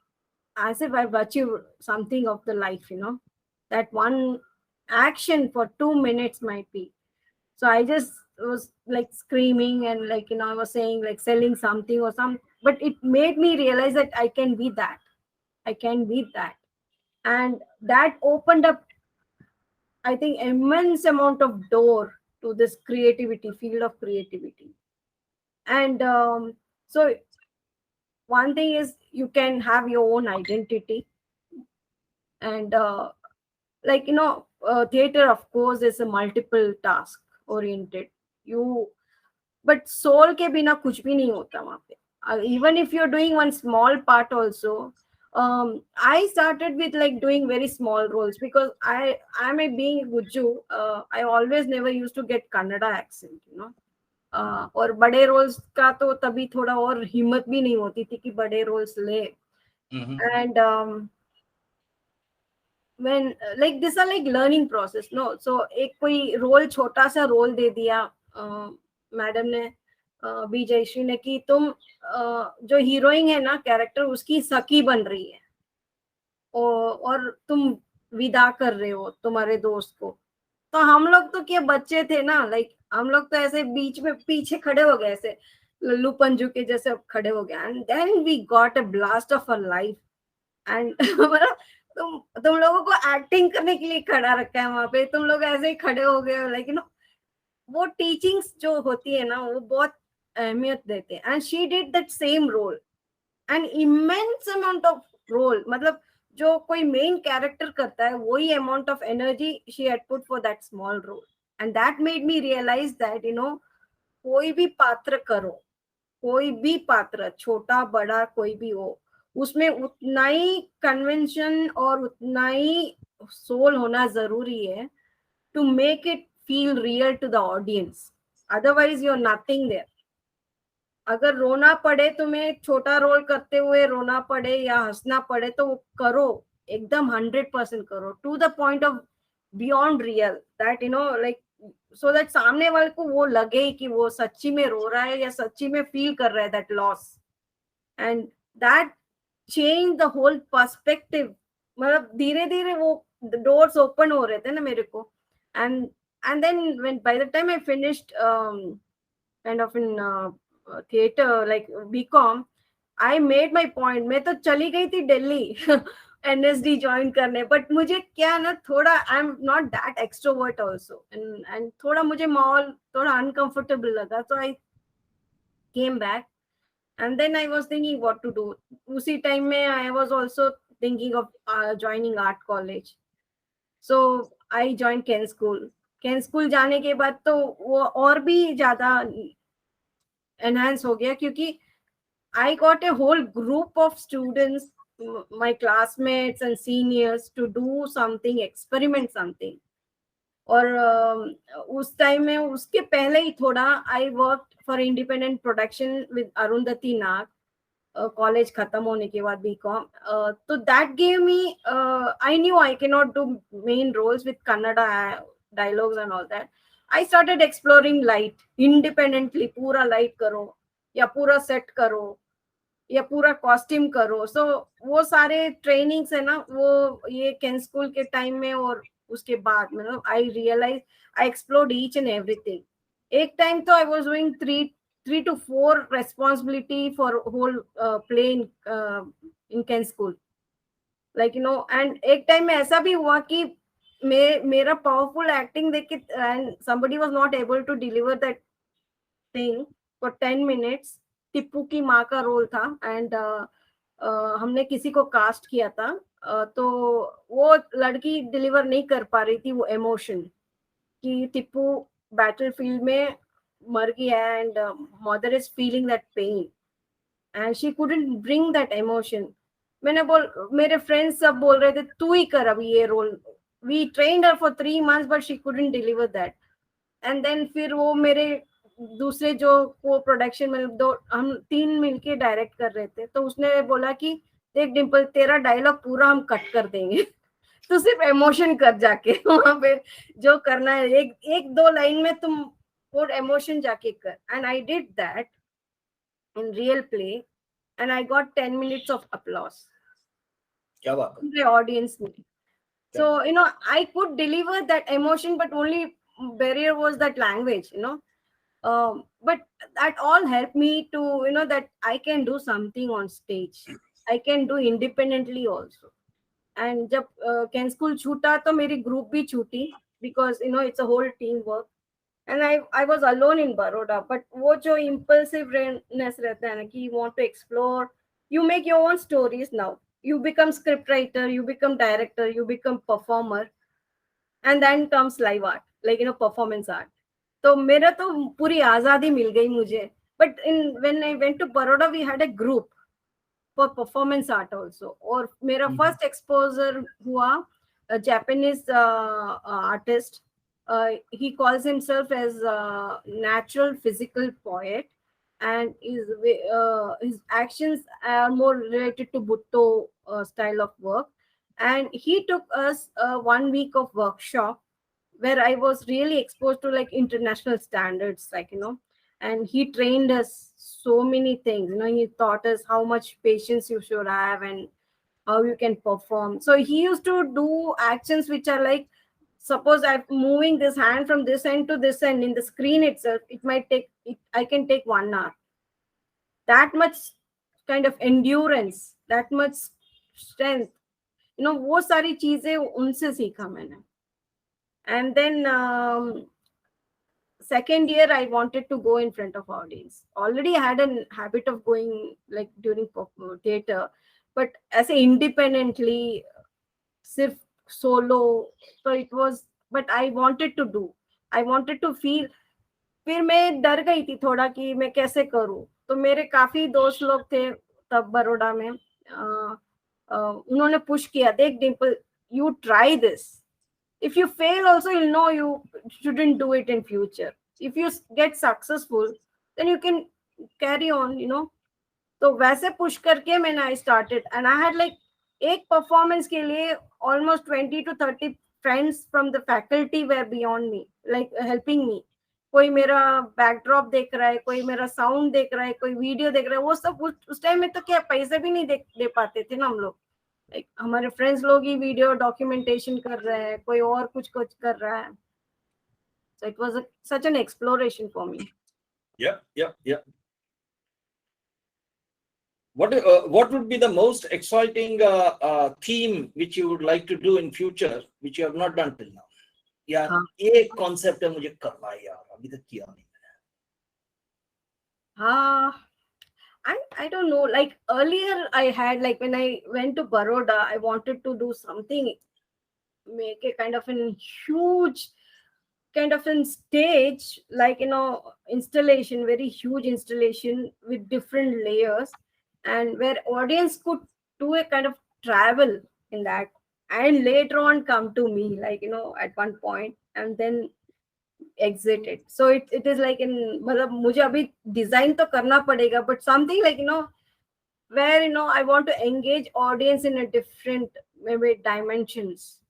as if I've achieved something of the life, that one action for 2 minutes might be. So I just was like screaming and like, I was saying like selling something or some, but it made me realize that I can be that. I can be that. And that opened up, I think, immense amount of door to this creativity, field of creativity. And so one thing is you can have your own identity. And like, theater, of course, is a multiple task oriented. You but soul ke bina kuch bhi nahi hota wahan pe. Even if you're doing one small part also, I started with like doing very small roles because I'm a being Guju. I always never used to get Kannada accent, और बड़े roles का तो तभी थोड़ा और हिम्मत भी नहीं होती थी कि बड़े रोल्स ले. And when like this are like learning process, no? So एक कोई रोल छोटा सा रोल दे दिया मैडम ने, बी जयश्री ने, कि तुम जो हीरोइन है ना कैरेक्टर, उसकी सखी बन रही है और तुम विदा कर रहे हो तुम्हारे दोस्त को. तो हम लोग तो क्या बच्चे थे ना, लाइक हम लोग तो ऐसे बीच में पीछे खड़े हो गए, ऐसे लल्लू पंजू के जैसे खड़े हो गए. And then we got a blast of a life. And मतलब तुम लोगों को एक्टिंग करने के लिए खड़ा रखा है वहां पे, तुम लोग ऐसे ही खड़े हो गए, लाइक वो टीचिंग्स जो होती है ना, वो बहुत अहमियत देते हैं. And she did that same role, and immense amount of role. मतलब जो कोई मेन कैरेक्टर करता है वही amount of energy she had put for that small role. And that made me realise that कोई भी पात्र करो, कोई भी पात्र, छोटा बड़ा कोई भी हो, उसमें उतना ही कन्वेंशन और उतना ही सोल होना जरूरी है to make it feel real to the audience. Otherwise you are nothing there. अगर रोना पड़े, तुम्हें छोटा रोल करते हुए रोना पड़े या हंसना पड़े, तो वो करो, एकदम 100% करो, to the point of beyond real, that like so that सामने वाले को वो लगे कि वो सच्ची में रो रहा है या सच्ची में फील कर रहा है that loss. And that change the whole perspective. मतलब धीरे धीरे वो डोर्स ओपन हो रहे थे ना मेरे को. And then when by the time I finished kind of in theatre like BCom, I made my point. मैं तो चली गई थी दिल्ली एनएसडी ज्वाइन करने, बट मुझे क्या ना, थोड़ा I am not that extrovert also, and थोड़ा मुझे माहौल थोड़ा अनकंफर्टेबल लगा. So I came back and then I was thinking what to do. Usi time mein I was also thinking of joining art college. So I joined Ken School. Ken School जाने के बाद तो वो और भी ज्यादा enhance हो गया, क्योंकि I got a whole group of students, my classmates and seniors, to do something, experiment something. और उस टाइम में, उसके पहले ही थोड़ा I work for independent production with Arundhati Nag, college खत्म होने के बाद बीकॉम. तो that gave me, I knew I can not do main roles with Kannada dialogues and all that. I started exploring light independently. पूरा लाइट करो या पूरा सेट करो या पूरा कॉस्ट्यूम करो. सो वो सारे ट्रेनिंग्स है ना, वो ये कैन स्कूल के टाइम में और उसके बाद मतलब I realise I explored each and everything. एक टाइम तो I was doing 3 to 4 responsibility for whole play in Ken School, like and एक टाइम में ऐसा भी हुआ कि मेरा पावरफुल एक्टिंग देख के and somebody was not able to deliver that thing for 10 minutes. Tipu की माँ का रोल था, एंड हमने किसी को कास्ट किया था, तो वो लड़की डिलीवर नहीं कर पा रही थी वो इमोशन कि टिप्पू बैटलफील्ड में मर गया है and mother is feeling that pain and she couldn't bring that emotion. मेरे फ्रेंड्स सब बोल रहे थे तू ही कर अभी ये role. We trained her for 3 months but she couldn't deliver that. And then फिर वो मेरे दूसरे जो को प्रोडक्शन में हम 3 मिलके डायरेक्ट कर रहे थे, तो उसने बोला कि देख डिम्पल तेरा डायलॉग पूरा हम कट कर देंगे, तू सिर्फ इमोशन कर जाके वहां पे जो करना है, एक एक दो लाइन में तुम वो इमोशन जाके कर. And I did that in real play and I got 10 minutes of applause. क्या बात है, The audience में. So, I could deliver that emotion, but only barrier was that language. But that all helped me to, that I can do something on stage. I can do independently also. And जब can school छूटा तो मेरी group भी छूटी, because it's a whole team work. And I was alone in Baroda, but वो जो impulsiveness रहता है ना कि you want to explore, you make your own stories now. You become script writer, you become director, you become performer, and then comes live art, like performance art. तो मेरा तो पूरी आजादी मिल गई मुझे. But when I went to Baroda, we had a group for performance art also. और मेरा first exposure हुआ a Japanese artist. He calls himself as a natural physical poet, and his actions are more related to Butto style of work. And he took us 1 week of workshop where I was really exposed to like international standards, like and he trained us so many things. He taught us how much patience you should have and how you can perform. So he used to do actions which are like, suppose I'm moving this hand from this end to this end in the screen itself, it might take I can take 1 hour. That much kind of endurance, that much strength, वो सारी चीजें उनसे सीखा मैंने. And then second year I wanted to go in front of audience. Already I had a habit of going like during theater, but as a independently, sirf solo. So it was, but I wanted to do, I wanted to feel. फिर मैं डर गई थी थोड़ा कि मैं कैसे करूं. तो मेरे काफी दोस्त लोग थे तब बड़ौदा में, उन्होंने पुश किया, देख Dimple you try this, if you fail also you'll know you shouldn't do it in future. If you get successful then you can carry on. तो वैसे पुश करके मैंने I started and I had like एक performance के लिए almost 20 to 30 friends from the faculty were beyond me, like helping me. कोई मेरा backdrop देख रहा है, कोई मेरा साउंड देख रहा है, कोई वीडियो देख रहा है. वो सब उस टाइम में तो क्या पैसे भी नहीं दे पाते थे ना हम लोग. लाइक हमारे फ्रेंड्स लोग ही वीडियो डॉक्यूमेंटेशन कर रहे हैं, कोई और कुछ कर रहा है. So it was such an exploration for me. Yeah. What would be the most exciting theme which you would like to do in future which you have not done till now? यार एक concept है मुझे करना है यार, अभी तक किया नहीं मैंने. I don't know, like earlier I had, like when I went to Baroda, I wanted to do something, make a kind of a huge kind of a stage, like installation, very huge installation with different layers, and where audience could do a kind of travel in that, and later on come to me, like at one point, and then exit it. So it is like in मतलब मुझे अभी design तो करना पड़ेगा, but something like where I want to engage audience in a different maybe dimensions.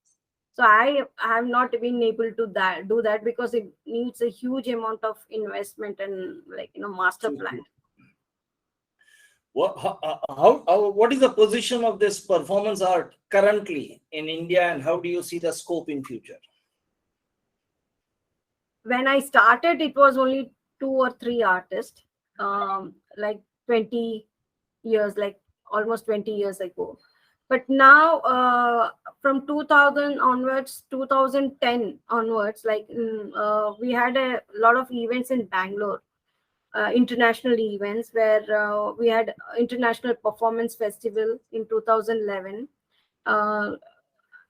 So I have not been able to do that because it needs a huge amount of investment and like master plan. What is the position of this performance art currently in India, and how do you see the scope in future? When I started, it was only 2 or 3 artists, like 20 years, like almost 20 years ago. But now, from 2000 onwards, 2010 onwards, like we had a lot of events in Bangalore, international events, where we had International Performance Festival in 2011.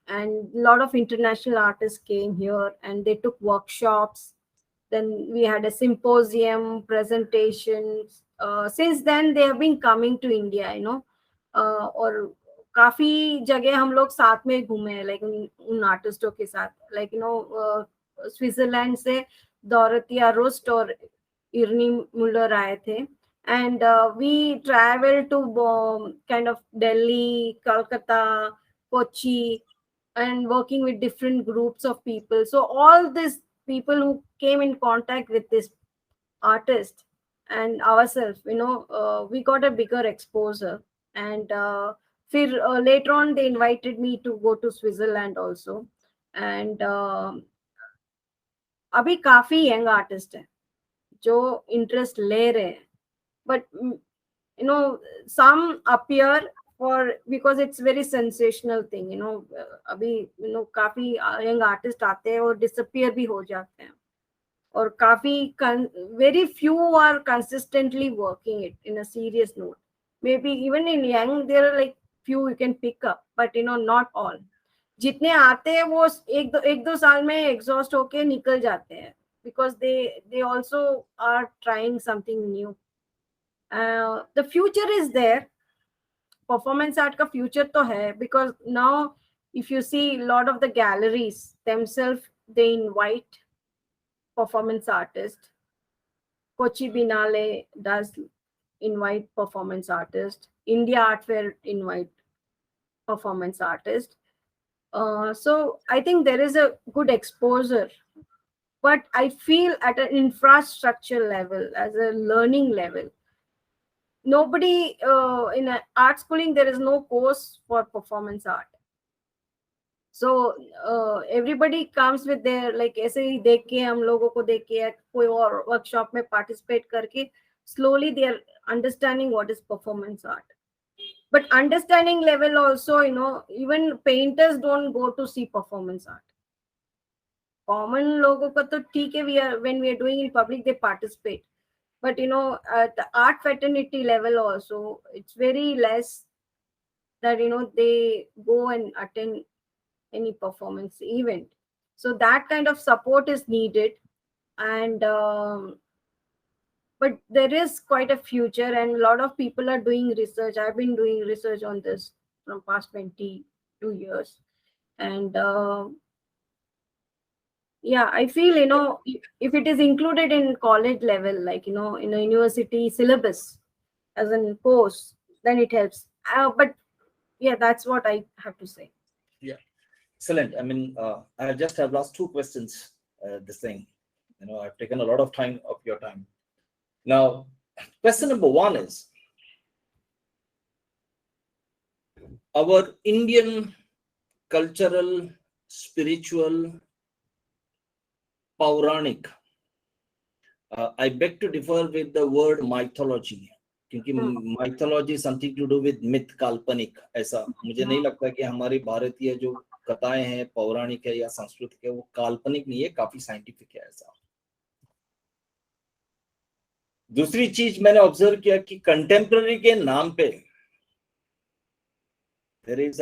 And a lot of international artists came here and they took workshops. Then we had a symposium, presentations. Since then they have been coming to India, और काफी जगह हम लोग साथ में घूमे हैं, like उन आर्टिस्टों के साथ, लाइक स्विट्जरलैंड से डोरोथिया रोस्ट और इर्नी मुलर आए थे, And we traveled to kind of Delhi, Calcutta, Kochi, and working with different groups of people. So all these people who came in contact with this artist and ourselves, we got a bigger exposure. And later on they invited me to go to Switzerland also. And अभी काफी young artist है जो interest ले रहे हैं, but some appear for, because it's very sensational thing, अभी काफी young artist आते हैं और डिसअपियर भी हो जाते हैं, और काफी very few are consistently working it in a serious note. Maybe even in young there are like few you can pick up, but not all. जितने आते हैं वो एक दो साल में एग्जॉस्ट होके निकल जाते हैं, because they also are trying something new. The future is there. Performance art का फ्यूचर तो है, because now if you see lot of the galleries themselves, they invite performance artists. Kochi Binale does invite performance artists. India Art Fair invite performance artists. So I think there is a good exposure, but I feel at an infrastructure level, as a learning level, nobody in a art schooling, there is no course for performance art. So everybody comes with their, like, ऐसे ही देख के, हम लोगों को देख के या कोई और वर्कशॉप में पार्टिसिपेट करके slowly they are understanding what is performance art. But understanding level also, even painters don't go to see performance art. Common लोगों का तो ठीक है, when we are doing in public they participate, but at the art fraternity level also it's very less that they go and attend any performance event. So that kind of support is needed. And but there is quite a future, and a lot of people are doing research. I've been doing research on this from past 22 years. And yeah, I feel if it is included in college level, like in a university syllabus as a course, then it helps. But yeah, that's what I have to say. Yeah, excellent. I mean, I just have last two questions. This thing, I've taken a lot of time of your time. Now, question number one is, our Indian cultural, spiritual, Pauranic. I beg to differ with the word mythology, क्योंकि mythology something to do with myth, काल्पनिक. ऐसा मुझे नहीं लगता कि हमारी भारतीय जो कथाएं हैं, पौराणिक है या सांस्कृतिक है, वो काल्पनिक नहीं है, काफी साइंटिफिक है. ऐसा. दूसरी चीज मैंने ऑब्जर्व किया कि कंटेम्पररी के नाम पे there is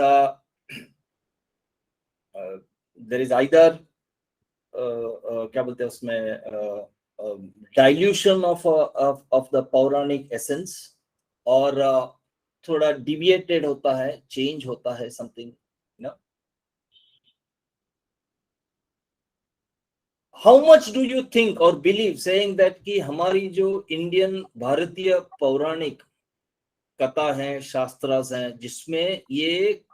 either क्या बोलते हैं उसमें, dilution of the पौराणिक essence, और थोड़ा deviated होता है, change होता है something, How much do you think or believe saying that कि हमारी जो इंडियन भारतीय पौराणिक कथा है, शास्त्रास हैं, जिसमें ये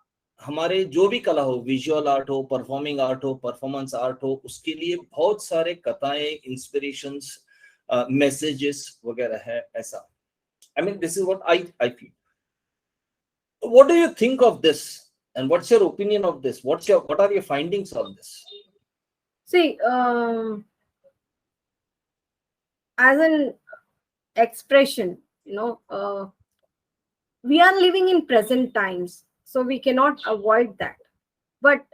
हमारे जो भी कला हो, विजुअल आर्ट हो, परफॉर्मिंग आर्ट हो, परफॉर्मेंस आर्ट हो, उसके लिए बहुत सारे कथाएं, इंस्पिरेशंस, मैसेजेस वगैरह है, ऐसा. I mean, this is what I feel. What do you think of this, and what's your opinion of this? What are your findings on this? See, as an expression, we are living in present times, so we cannot avoid that. But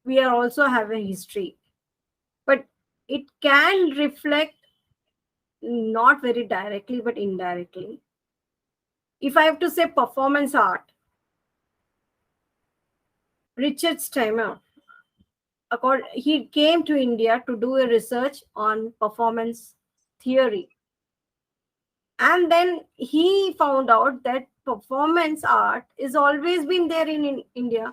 we are also have a history. But it can reflect, not very directly, but indirectly. If I have to say performance art, Richard Stemmer, he came to India to do a research on performance theory. And then he found out that performance art is always been there in India.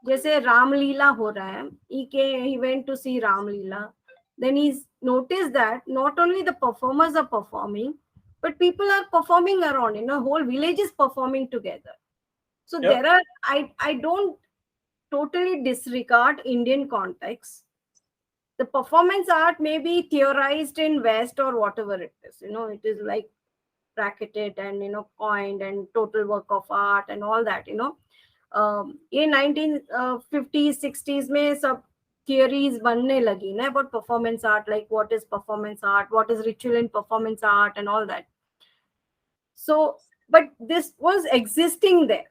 जैसे रामलीला हो रहा है, he went to see Ramleela. Then he's noticed that not only the performers are performing, but people are performing around, whole village is performing together. So Yeah. there are, I don't totally disregard Indian context. The performance art may be theorized in West or whatever it is, it is like bracketed and coined and total work of art and all that, ये 1950s 60s में सब theories बनने लगी ना about performance art, like what is performance art, what is ritual in performance art and all that. So but this was existing there,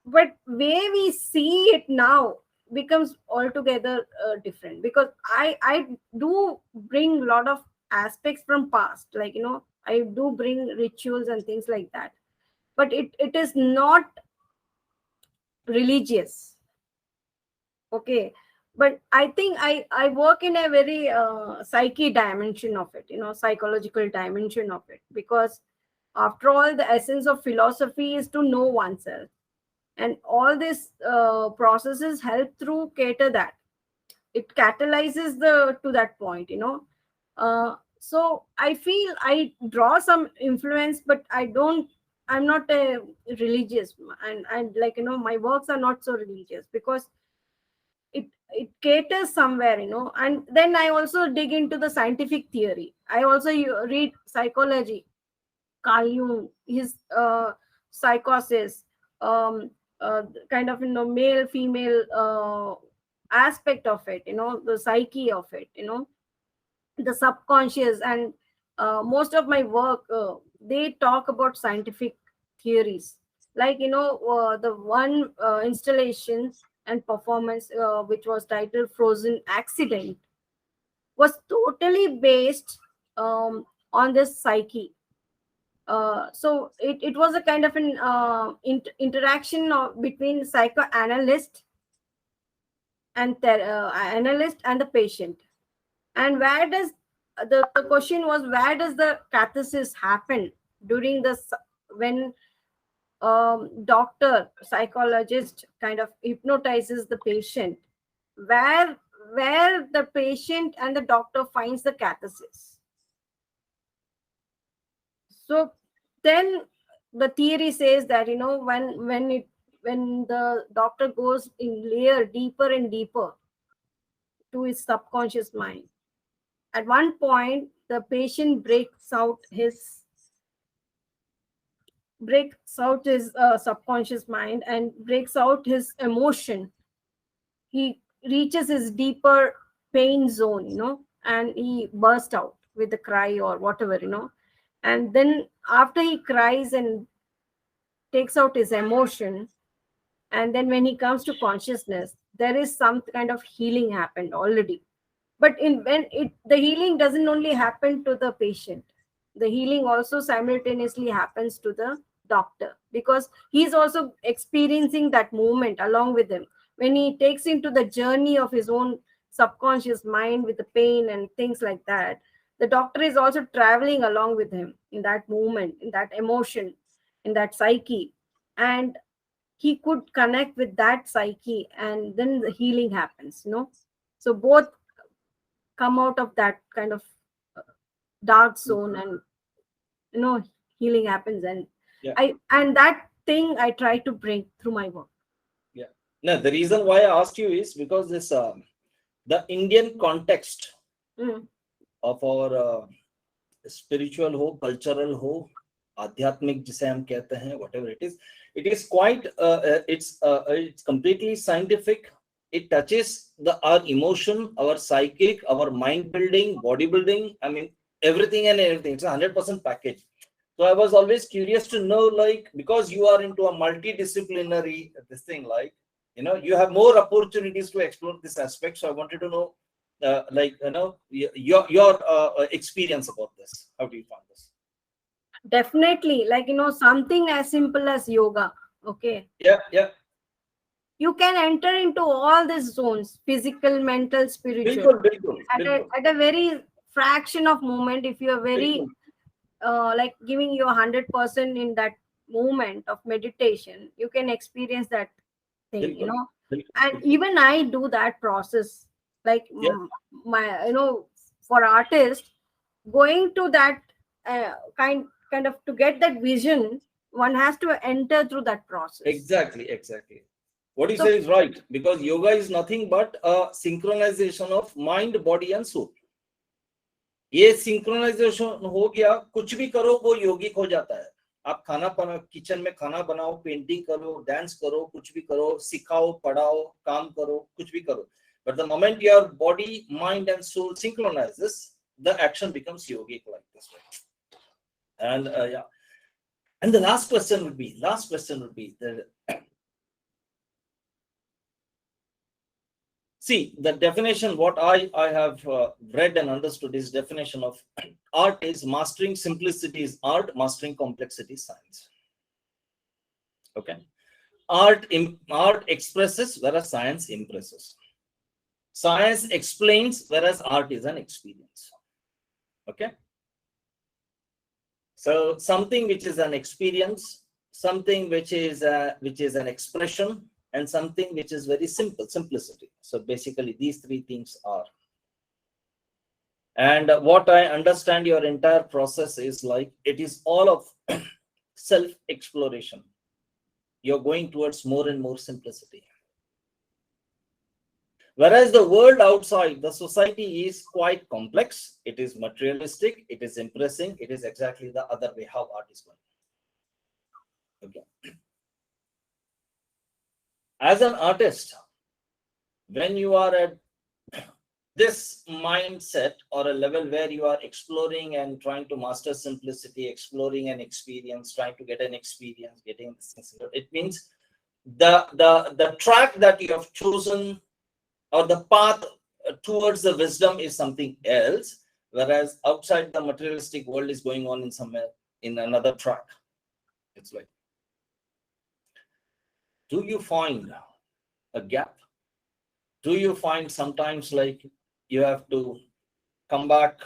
but way we see it now becomes altogether different, because I do bring a lot of aspects from past, like I do bring rituals and things like that, but it is not religious. Okay, but I think I work in a very psyche dimension of it, psychological dimension of it, because after all the essence of philosophy is to know oneself, and all these processes help through cater that, it catalyzes the to that point, so I feel I draw some influence, but I'm not a religious, and like my works are not so religious, because it caters somewhere, and then I also dig into the scientific theory. I also read psychology, Carl Jung, his psychosis, um, kind of male female aspect of it, the psyche of it, the subconscious, and most of my work they talk about scientific theories, like the one installation and performance which was titled Frozen Accident was totally based on this psyche. So it was a kind of an interaction between psychoanalyst and analyst and the patient. And where does the question was, where does the catharsis happen during when doctor psychologist kind of hypnotizes the patient, where the patient and the doctor finds the catharsis. So then the theory says that when the doctor goes in layer deeper and deeper to his subconscious mind, at one point the patient breaks out his subconscious mind and breaks out his emotion. He reaches his deeper pain zone, and he bursts out with a cry or whatever, and then after he cries and takes out his emotion, and then when he comes to consciousness, there is some kind of healing happened already. But the healing doesn't only happen to the patient, the healing also simultaneously happens to the doctor, because he's also experiencing that moment along with him. When he takes into the journey of his own subconscious mind with the pain and things like that, the doctor is also traveling along with him in that moment, in that emotion, in that psyche, and he could connect with that psyche, and then the healing happens, so both come out of that kind of uh, dark zone, and you know healing happens. And Yeah. that thing I try to bring through my work. Yeah. No, the reason why I asked you is because this the Indian context Mm. of our spiritual हो, cultural हो, आध्यात्मिक जिसे हम कहते हैं, whatever it is quite it's completely scientific. It touches our emotion, our psychic, our mind building, body building. I mean everything and everything. It's a 100% package. So I was always curious to know, like, because you are into a multidisciplinary this thing, like, you have more opportunities to explore this aspect. So I wanted to know, like, your experience about this. How do you find this? Definitely, like something as simple as yoga. Okay, Yeah, yeah. you can enter into all these zones: physical, mental, spiritual, Bilkul, bilkul, bilkul, at a very fraction of moment. If you are very bilkul, like giving you 100% in that moment of meditation, you can experience that thing, bilkul, bilkul, and bilkul. even I do that process, like Yeah, my for artists, going to that kind kind of to get that vision, one has to enter through that process. Exactly. What you So say is right, because yoga is nothing but a synchronization of mind, body and soul. ये synchronisation हो गया, कुछ भी करो वो योगिक हो जाता है. आप खाना बना, किचन में खाना बनाओ, पेंटिंग करो, डांस करो, कुछ भी करो, सिखाओ, पढ़ाओ, काम करो, कुछ भी करो, but the moment your body, mind and soul synchronizes, the action becomes yogic like this way. And yeah, and the last question would be the, see, the definition what I have read and understood is definition of art is mastering simplicity is art, mastering complexity is science. Okay. Art expresses, whereas science impresses. Science explains, whereas art is an experience. Okay. So something which is an experience, something which is an expression, and something which is very simple, simplicity. So basically these three things are. And what I understand your entire process is like, it is all of self exploration. You're going towards more and more simplicity. Whereas the world outside, the society is quite complex, it is materialistic, it is impressing, it is exactly the other way how art is going. Okay. As an artist, when you are at this mindset or a level where you are exploring and trying to master simplicity, exploring an experience, trying to get an experience, getting this thing, it means the track that you have chosen or the path towards the wisdom is something else, whereas outside the materialistic world is going on in somewhere in another track. It's like, do you find a gap? Do you find sometimes like you have to come back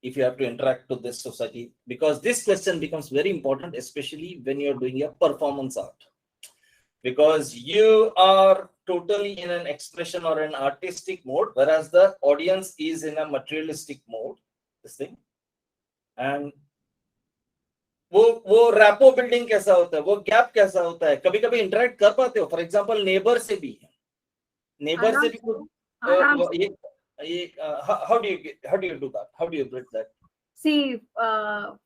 if you have to interact with this society? Because this question becomes very important, especially when you're doing a performance art, because you are totally in an expression or an artistic mode, whereas the audience is in a materialistic mode, this thing. And वो rapport building कैसा होता है, वो gap कैसा होता है, कभी कभी इंटरेक्ट कर पाते हो, फॉर एग्जांपल नेबर से भी how do you do that, how do you bridge that? See,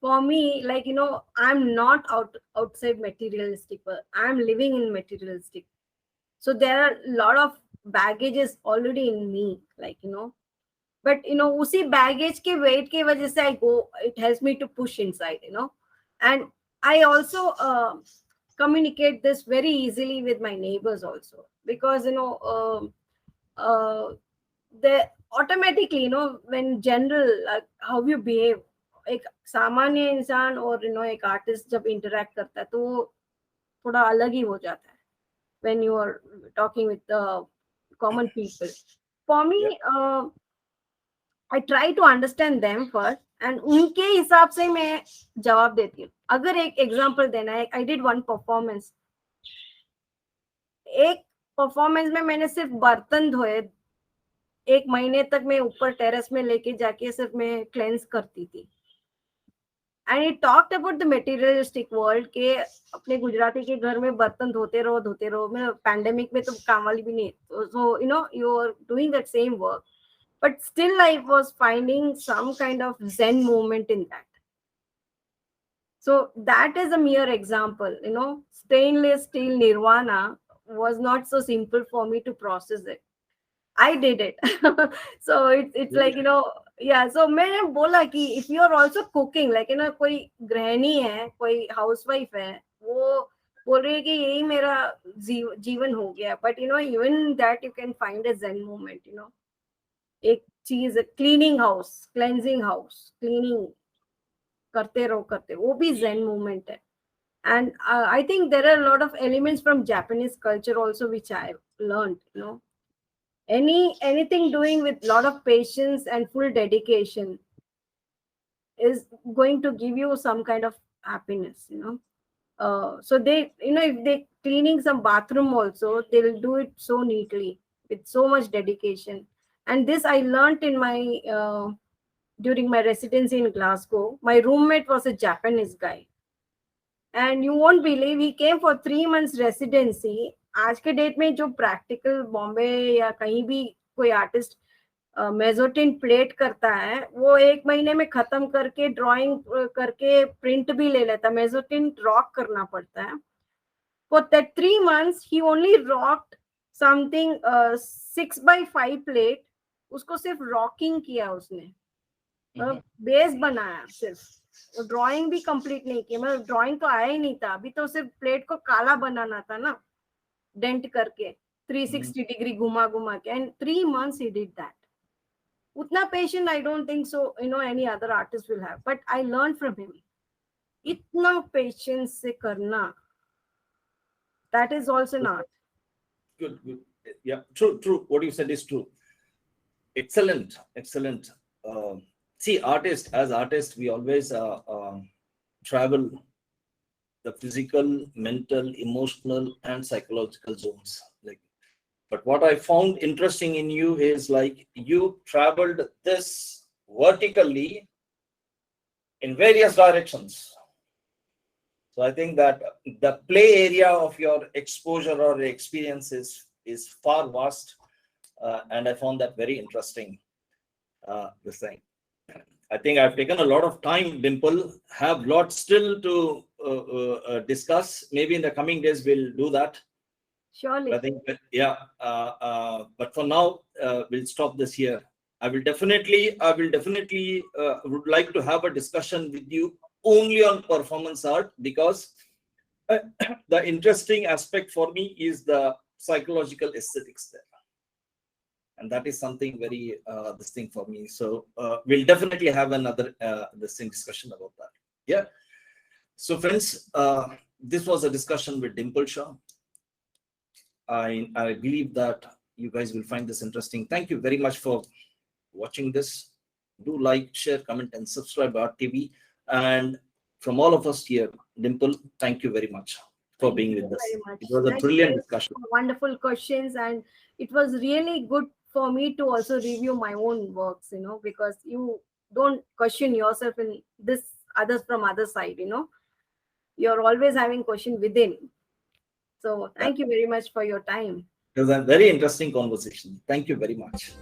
for me, like, I'm not outside materialistic, but I'm living in materialistic. So there are a lot of baggages already in me, like, but usi baggage ke weight ke wajah se I go, it helps me to push inside, and I also communicate this very easily with my neighbors also, because they automatically, when general, like how you behave, एक सामान्य इंसान और एक artist जब interact करता है तो वो थोड़ा अलग ही हो जाता है when you are talking with the common people. For me, I try to understand them first and उनके हिसाब से मैं जवाब देती हूँ. अगर एक एग्जांपल देना है, I did one performance. एक परफॉर्मेंस में मैंने सिर्फ बर्तन धोए, 1 महीने तक मैं ऊपर टेरेस में लेके जाके सिर्फ मैं क्लेंस करती थी. And it talked about the materialistic world के अपने गुजराती के घर में बर्तन धोते रहो. मैं पैंडेमिक में तो काम वाली भी नहीं, so you are doing that same work, but still I was finding some kind of zen moment in that. So that is a mere example. Stainless steel nirvana was not so simple for me to process it. I did it. So it's like, yeah. So मैंने बोला कि if you are also cooking, like कोई गृहिणी है, कोई housewife है, वो बोल रही है कि यही मेरा जीवन हो गया, but even that you can find a zen moment. एक चीज, cleaning house, cleansing house, cleaning करते रहो, वो भी zen moment है. And I think there are a lot of elements from Japanese culture also which I learned. Anything doing with lot of patience and full dedication is going to give you some kind of happiness. So they, if they cleaning some bathroom also, they'll do it so neatly with so much dedication. And this I learned in my during my residency in Glasgow. My roommate was a Japanese guy. And you won't believe, he came for 3 months residency. आज के date में जो practical Bombay या कहीं भी कोई artist मेजोटिन plate करता है, वो 1 महीने में खत्म करके ड्राइंग करके प्रिंट भी ले लेता. मेजोटिन रॉक करना पड़ता है. For that 3 months, he only rocked something 6x5 plate. उसको सिर्फ रॉकिंग किया उसने, बेस बनाया सिर्फ. ड्राइंग भी कंप्लीट नहीं की. मतलब ड्राइंग तो आया ही नहीं था. अभी तो सिर्फ प्लेट को काला बनाना था ना, डेंट करके 360 डिग्री घुमा घुमा के. And 3 months he did that. उतना patient I don't think so any other artist will have, but I learn from him. इतना पेशेंस से करना, that is also not good. Yeah, true. What you said is true. Excellent. See, as artists, we always travel the physical, mental, emotional, and psychological zones. But what I found interesting in you is you traveled this vertically in various directions. So I think that the play area of your exposure or experience is far vast, and I found that very interesting. This thing. I think I've taken a lot of time, Dimple. Have lots still to discuss. Maybe in the coming days we'll do that. surely. I think, yeah. But for now, we'll stop this here. I will definitely would like to have a discussion with you only on performance art, because the interesting aspect for me is the psychological aesthetics there. And that is something very this thing for me. So we'll definitely have another discussion about that. Yeah. So friends, this was a discussion with Dimple Shah. I believe that you guys will find this interesting. Thank you very much for watching this. Do like, share, comment, and subscribe to Art TV. And from all of us here, Dimple, thank you very much for being with us. It was a brilliant discussion. Wonderful questions, and it was really good for me to also review my own works, because you don't question yourself in this others from other side, you're always having question within. So thank you very much for your time. It was a very interesting conversation. Thank you very much.